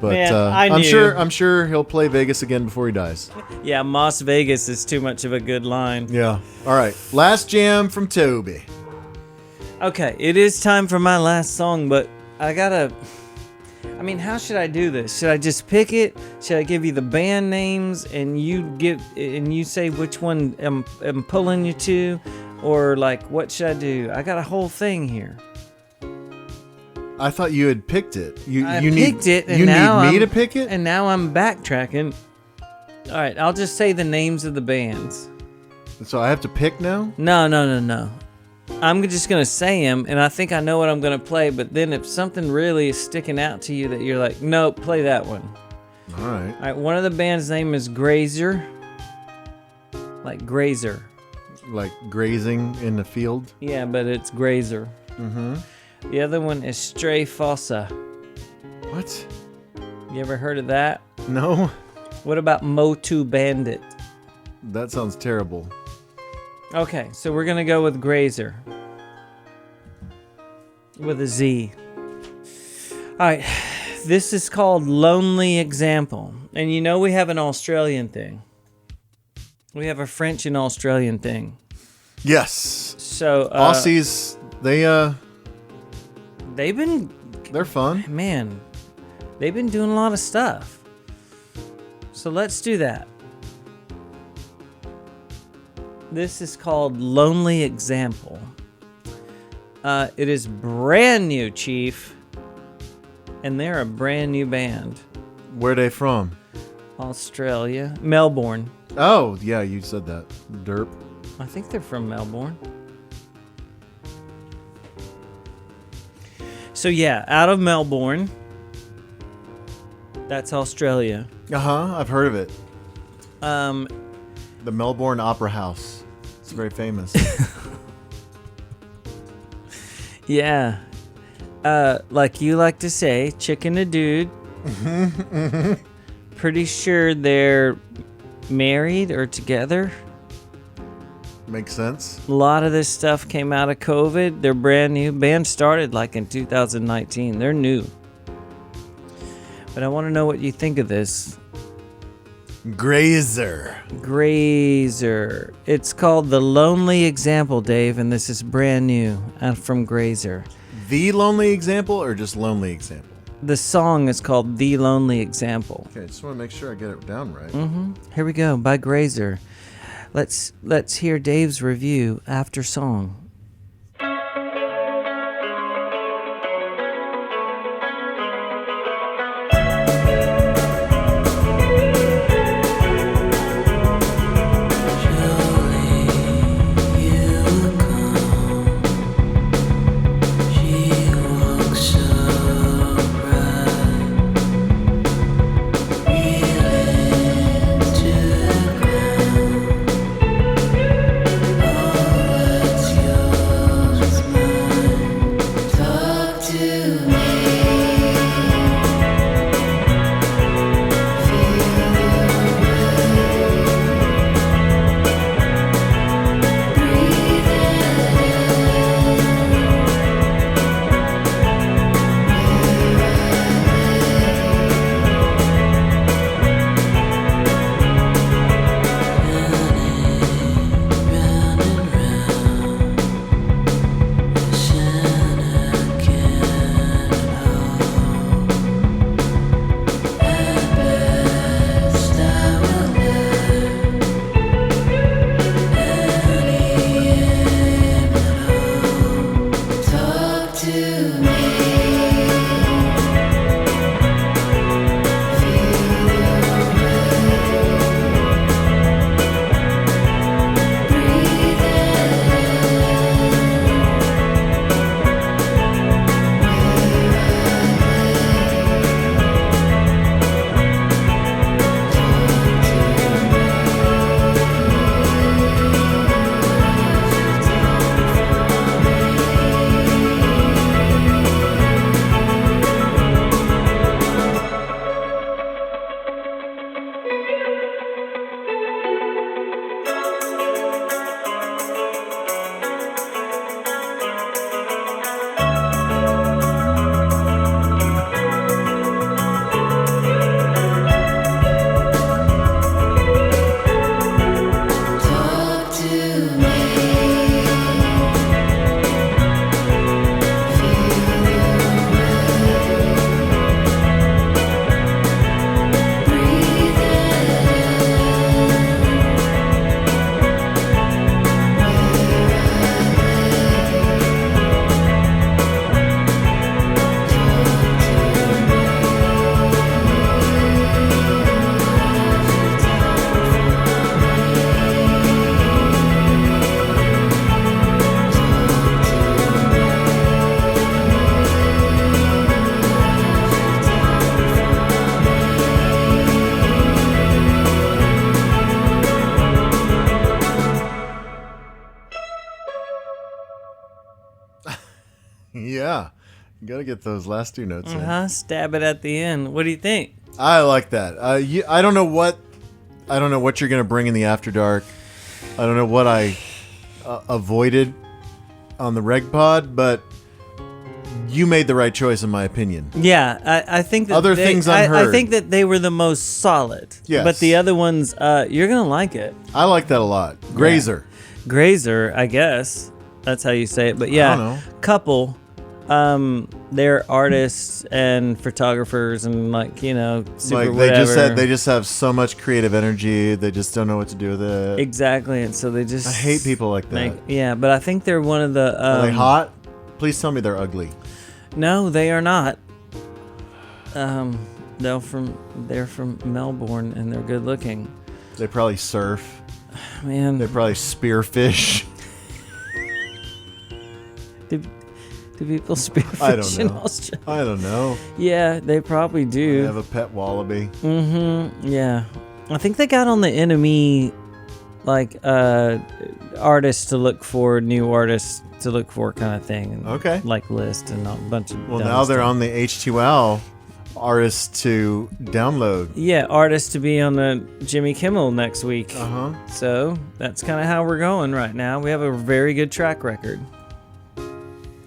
but Man, I I'm knew. I'm sure he'll play Vegas again before he dies. Yeah, Las Vegas is too much of a good line. Yeah. All right, last jam from Toby. Okay, it is time for my last song, but I mean, how should I do this? Should I just pick it? Should I give you the band names and you say which one I'm pulling you to? Or like, what should I do? I got a whole thing here. I thought you had picked it. I you picked it, and you now need me I'm- to pick it? And now I'm backtracking. All right, I'll just say the names of the bands. So I have to pick now? No. I'm just going to say them, and I think I know what I'm going to play, but then if something really is sticking out to you that you're like, nope, play that one. All right. All right, one of the band's name is Grazer. Like Grazer. Like grazing in the field? Yeah, but it's Grazer. Mm-hmm. The other one is Stray Fossa. What? You ever heard of that? No? What about Motu Bandit? That sounds terrible. Okay, so we're going to go with Grazer. With a Z. All right, this is called Lonely Example. And you know we have an Australian thing. We have a French and Australian thing. Yes. So Aussies, they're fun. Man, they've been doing a lot of stuff. So let's do that. This is called Lonely Example. It is brand new, Chief. And they're a brand new band. Where they from? Australia. Melbourne. Oh, yeah, you said that. Derp. I think they're from Melbourne. So yeah, out of Melbourne. That's Australia. Uh-huh, I've heard of it. Um, The Melbourne Opera House. It's very famous. yeah. Like you like to say, chicken a dude. Pretty sure they're married or together. Makes sense. A lot of this stuff came out of COVID. They're brand new. Band started like in 2019. They're new. But I want to know what you think of this. Grazer. Grazer. It's called The Lonely Example, Dave, and this is brand new from Grazer. The Lonely Example or just Lonely Example? The song is called The Lonely Example. Okay, I just want to make sure I get it down right. Here we go, by Grazer. Let's hear Dave's review after song. Yeah. You got to get those last two notes in. Stab it at the end. What do you think? I like that. I don't know what you're going to bring in the After Dark. I don't know what I avoided on the Reg Pod, but you made the right choice in my opinion. Yeah, I think that other things unheard. I think that they were the most solid. Yes. But the other ones, you're gonna like it. I like that a lot. Grazer. Yeah. Grazer, I guess that's how you say it. But yeah, I don't know. Couple. They're artists and photographers and super Like whatever. they just have so much creative energy. They just don't know what to do with it. Exactly, and so they just. I hate people like that. Yeah, but I think they're one of the. Are they hot? Please tell me they're ugly. No, they are not. They're from Melbourne and they're good looking. They probably surf. Man, They probably spearfish. do people spearfish I don't in know. Australia? I don't know. Yeah, they probably They do. have a pet wallaby. Yeah, I think they got on the enemy, artists to look for, new artists to look for, kind of thing. And Okay. list and a bunch of. Well, dumb now they're stuff. on the H2L artists to download. Yeah, artists to be on the Jimmy Kimmel next week. Uh-huh. So that's kind of how we're going right now. We have a very good track record.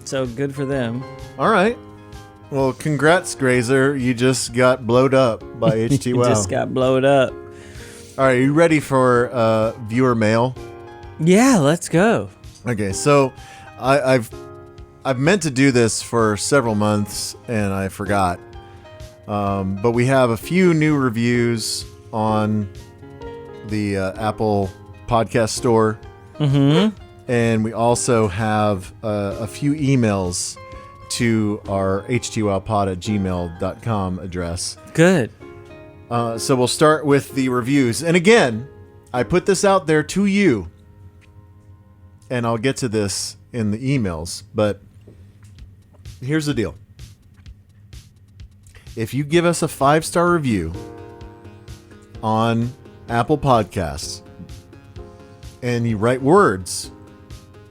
So good for them. All right. Well, congrats, Grazer. You just got blowed up by You H2L. just got blowed up. All right, are you ready for viewer mail? Yeah, let's go. Okay, so I've meant to do this for several months and I forgot. But we have a few new reviews on the Apple Podcast Store. Mm-hmm. And we also have a few emails to our htwowpod@gmail.com address. Good. So we'll start with the reviews. And again, I put this out there to you. And I'll get to this in the emails. But here's the deal. If you give us a 5-star review on Apple Podcasts and you write words,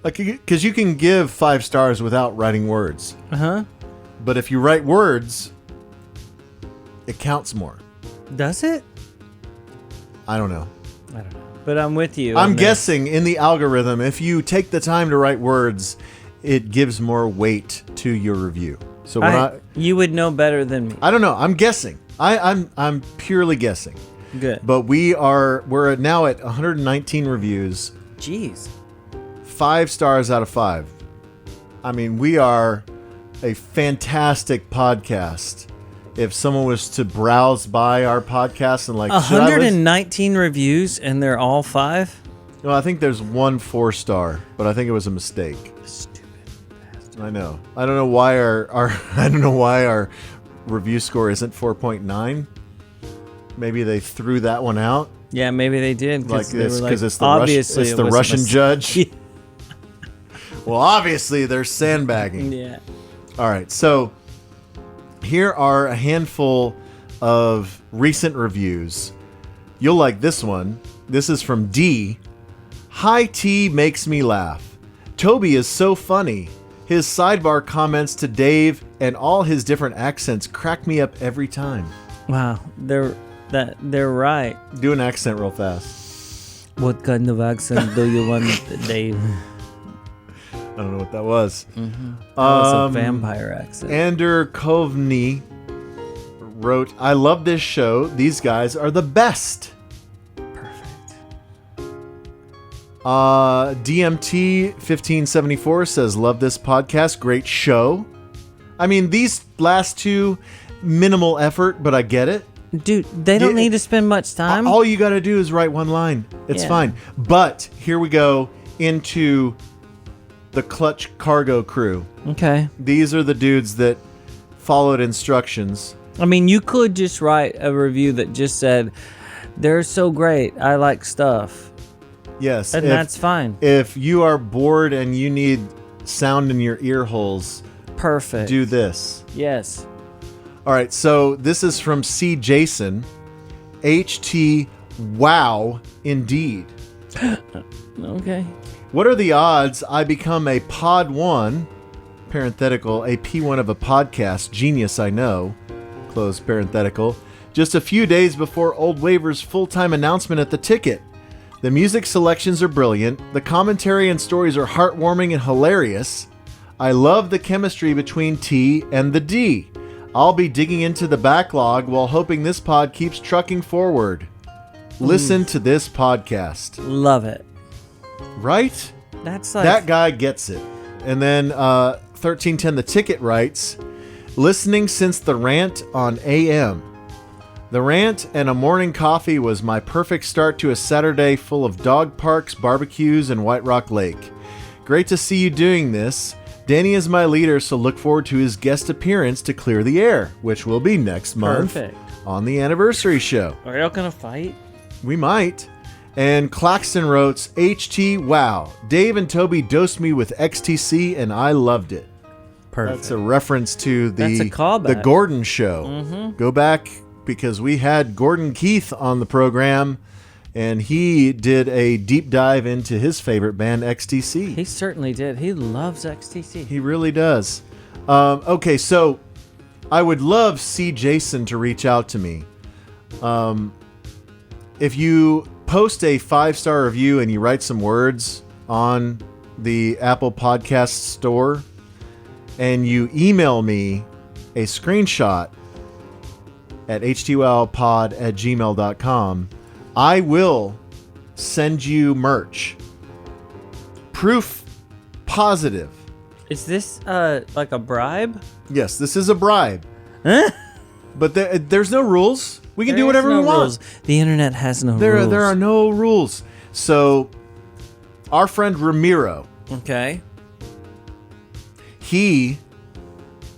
like, because you can give 5 stars without writing words. Uh-huh. But if you write words, it counts more. Does it? I don't know. I don't know. But I'm with you. I'm guessing in the algorithm, if you take the time to write words, it gives more weight to your review. So when you would know better than me. I don't know. I'm guessing. I'm purely guessing. Good. But we're now at 119 reviews. Jeez. 5 stars out of 5. I mean, we are a fantastic podcast. If someone was to browse by our podcast and like 119 reviews and they're all 5? No, I think there's one 4-star, but I think it was a mistake. Stupid bastard. I know. I don't know why our review score isn't 4.9. Maybe they threw that one out. Yeah, maybe they did. Like this because it's the obviously it's the Russian judge. Well, obviously they're sandbagging. Yeah. All right, so here are a handful of recent reviews. You'll like this one. This is from D. High tea makes me laugh. Toby is so funny. His sidebar comments to Dave and all his different accents crack me up every time. Wow, they're right. Do an accent real fast. What kind of accent do you want, Dave? I don't know what that was. Mm-hmm. That was a vampire accent. Ander Kovny wrote, I love this show. These guys are the best. Perfect. DMT 1574 says, love this podcast. Great show. I mean, these last two, minimal effort, but I get it. Dude, they don't need to spend much time. All you got to do is write one line. It's fine. But here we go into the Clutch Cargo crew. Okay. These are the dudes that followed instructions. I mean, you could just write a review that just said, they're so great. I like stuff. Yes. And that's fine. If you are bored and you need sound in your ear holes, perfect. Do this. Yes. All right. So this is from C. Jason. Htwow indeed. Okay. What are the odds I become a Pod 1, parenthetical, a P1 of a podcast, genius I know, close parenthetical, just a few days before Old Waver's full-time announcement at the Ticket? The music selections are brilliant, the commentary and stories are heartwarming and hilarious. I love the chemistry between T and the D. I'll be digging into the backlog while hoping this pod keeps trucking forward. Listen to this podcast. Love it. Right? That's like... That guy gets it. And then 1310 The Ticket writes, listening since the rant on AM. The rant and a morning coffee was my perfect start to a Saturday full of dog parks, barbecues, and White Rock Lake. Great to see you doing this. Danny is my leader, so look forward to his guest appearance to clear the air, which will be next month on the anniversary show. Are y'all gonna fight? We might. And Claxton wrote, Htwow. Dave and Toby dosed me with XTC and I loved it. Perfect. That's a reference to That's a callback. the Gordon show. Mm-hmm. Go back because we had Gordon Keith on the program and he did a deep dive into his favorite band, XTC. He certainly did. He loves XTC. He really does. Okay, so I would love C. Jason to reach out to me. If you post a 5-star review and you write some words on the Apple Podcast store and you email me a screenshot at htwowpod@gmail.com, I will send you merch. Proof positive. Is this like a bribe? Yes, this is a bribe. Huh? But there's no rules. We can do There whatever is no we want. rules. The internet has no There rules. are no rules. So, our friend Ramiro, Okay. he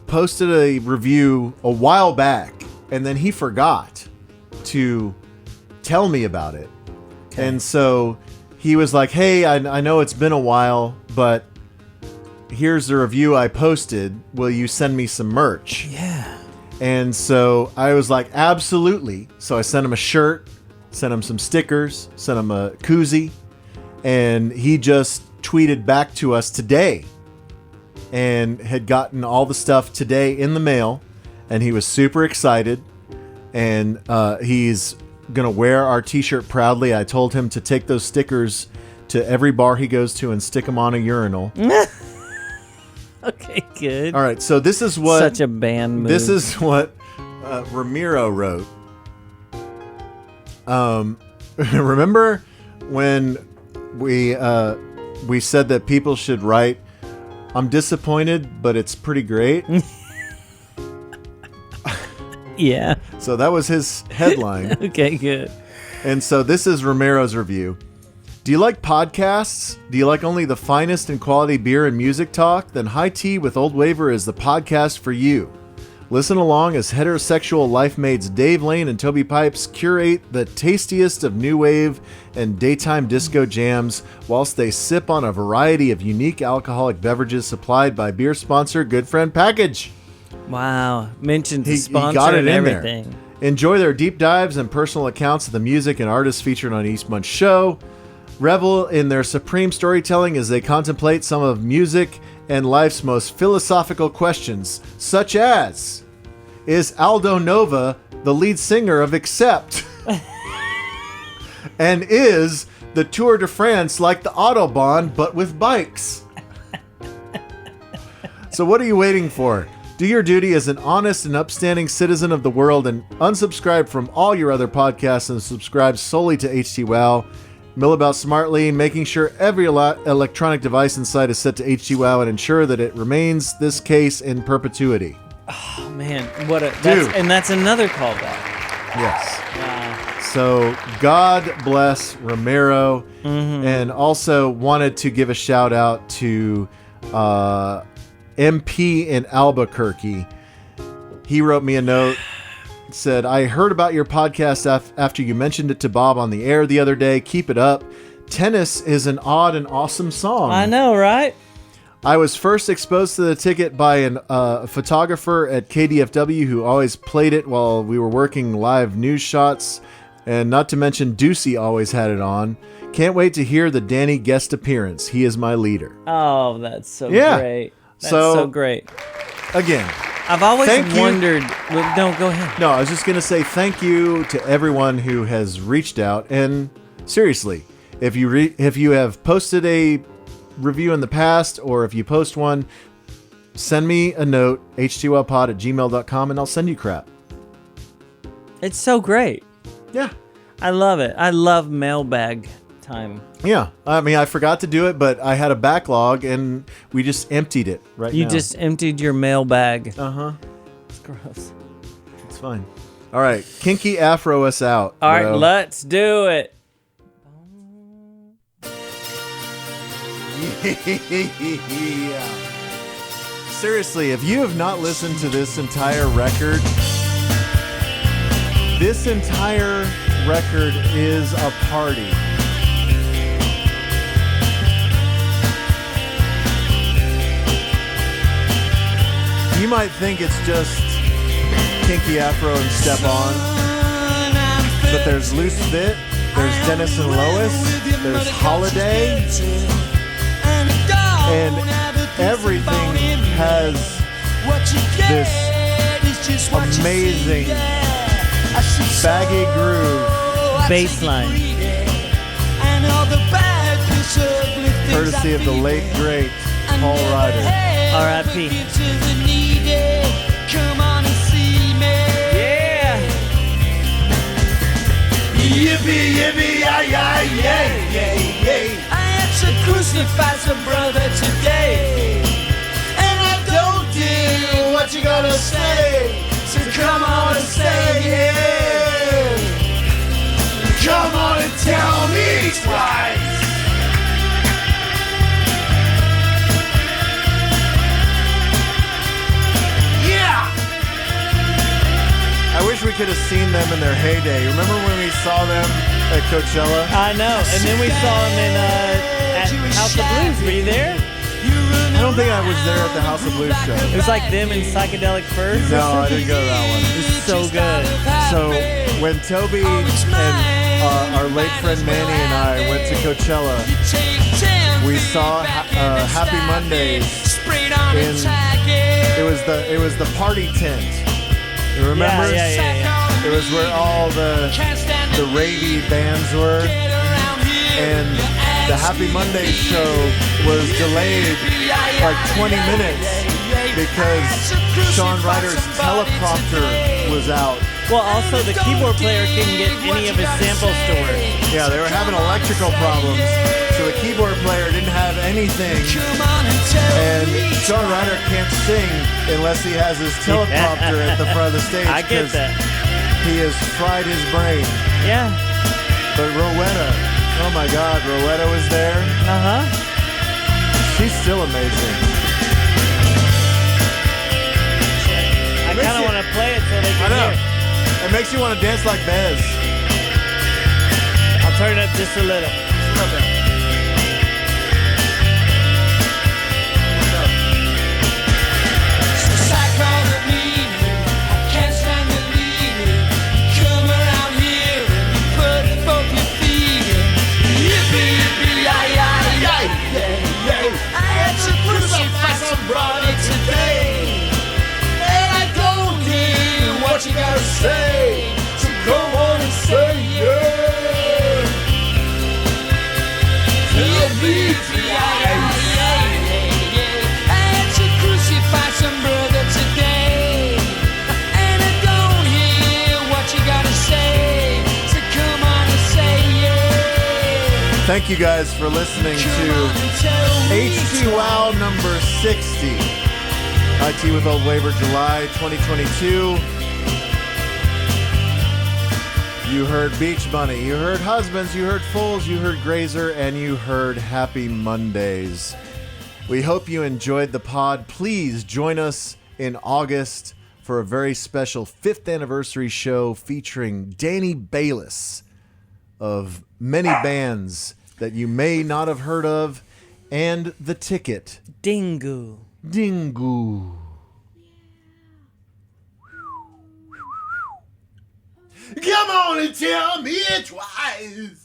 posted a review a while back, and then he forgot to tell me about it. Okay. And so he was like, hey, I know it's been a while, but here's the review I posted. Will you send me some merch? Yeah. And so I was like, absolutely. So I sent him a shirt, sent him some stickers, sent him a koozie, and he just tweeted back to us today and had gotten all the stuff today in the mail, and he was super excited, and he's gonna wear our t-shirt proudly. I told him to take those stickers to every bar he goes to and stick them on a urinal. Okay, good. All right, so this is what Such a band move. This is what Ramiro wrote. Remember when we said that people should write, "I'm disappointed, but it's pretty great." Yeah. So that was his headline. Okay, good. And so this is Ramiro's review. Do you like podcasts? Do you like only the finest in quality beer and music talk? Then High Tea with Old Waver is the podcast for you. Listen along as heterosexual life mates Dave Lane and Toby Pipes curate the tastiest of new wave and daytime disco jams whilst they sip on a variety of unique alcoholic beverages supplied by beer sponsor Goodfriend Package. Wow. Mentioned the He sponsor got it and in everything. there. Enjoy their deep dives and personal accounts of the music and artists featured on each month's show. Revel in their supreme storytelling as they contemplate some of music and life's most philosophical questions, such as, is Aldo Nova the lead singer of Accept? And is the Tour de France like the Autobahn but with bikes? So what are you waiting for? Do your duty as an honest and upstanding citizen of the world and unsubscribe from all your other podcasts and subscribe solely to Htwow. Mill about smartly, making sure every electronic device inside is set to Htwow and ensure that it remains this case in perpetuity. Oh, man. What a... Dude. That's another callback. Yes. Wow. So God bless Ramiro, and also wanted to give a shout out to MP in Albuquerque. He wrote me a note. Said, I heard about your podcast after you mentioned it to Bob on the air the other day. Keep it up. Tennis is an odd and awesome song. I know, right? I was first exposed to the ticket by a photographer at KDFW who always played it while we were working live news shots. And not to mention Ducey always had it on. Can't wait to hear the Danny guest appearance. He is my leader. Oh, that's so Yeah. great. That's So- so great. Again, I've always Thank you. wondered... Well, no, go ahead. no, I was just going to say thank you to everyone who has reached out. And seriously, if you have posted a review in the past, or if you post one, send me a note, htwowpod@gmail.com, and I'll send you crap. It's so great. Yeah. I love it. I love mailbag time. Yeah. I mean, I forgot to do it, but I had a backlog, and we just emptied it right You now. just emptied your mailbag. Uh-huh. It's gross. It's fine. All right. Kinky Afro us out. All right, bro. let's do it. Yeah. Seriously, if you have not listened to this entire record is a party. You might think it's just Kinky Afro and Step On, but there's Loose Fit, there's Dennis and Lois, there's Holiday, and everything has this amazing baggy groove, Baseline. courtesy of the late great Paul Ryder. R.I.P. Yeah. If Yippee, yippee, yay, yay, yay, yay, yay. I had to crucify some brother today. And I don't do what you gotta say. So come on and say yeah. Come on and tell me twice. Yeah. I wish we could have seen them in their heyday. Remember when we saw them at Coachella? I know. And then we saw him in at House of Blues. Were you there? I don't think I was there at the House of Blues show. It was like them in Psychedelic Furs. No, I didn't go to that one. It's so good. So when Toby and our late friend Manny and I went to Coachella, we saw Happy Mondays in it was the party tent. You remember? Yeah. It was where all the ravey bands were, and the Happy Mondays show was delayed like 20 minutes because Sean Ryder's teleprompter was out. Well, also the keyboard player couldn't get any of his samples to work. Yeah, they were having electrical problems, so the keyboard player didn't have anything, and Sean Ryder can't sing unless he has his teleprompter at the front of the stage. I get that. He has fried his brain. Yeah. But Rowetta, oh my God, Rowetta was there. Uh-huh. She's still amazing. I kind of want to play it so they can I know. hear. It makes you want to dance like Bez. I'll turn it up just a little. What you gotta say? So go on and say yeah. Tell me I had to crucify some brother today. And I don't hear what you gotta say. So come on and say yeah. Thank you guys for listening to Htwow number 60. IT with Old Waiver, July 2022. You heard Beach Bunny, you heard Husbands, you heard Foals, you heard Grazer, and you heard Happy Mondays. We hope you enjoyed the pod. Please join us in August for a very special 5th anniversary show featuring Danny Bayless of many bands that you may not have heard of, and The Ticket. Dingo. Dingo. Come on and tell me twice.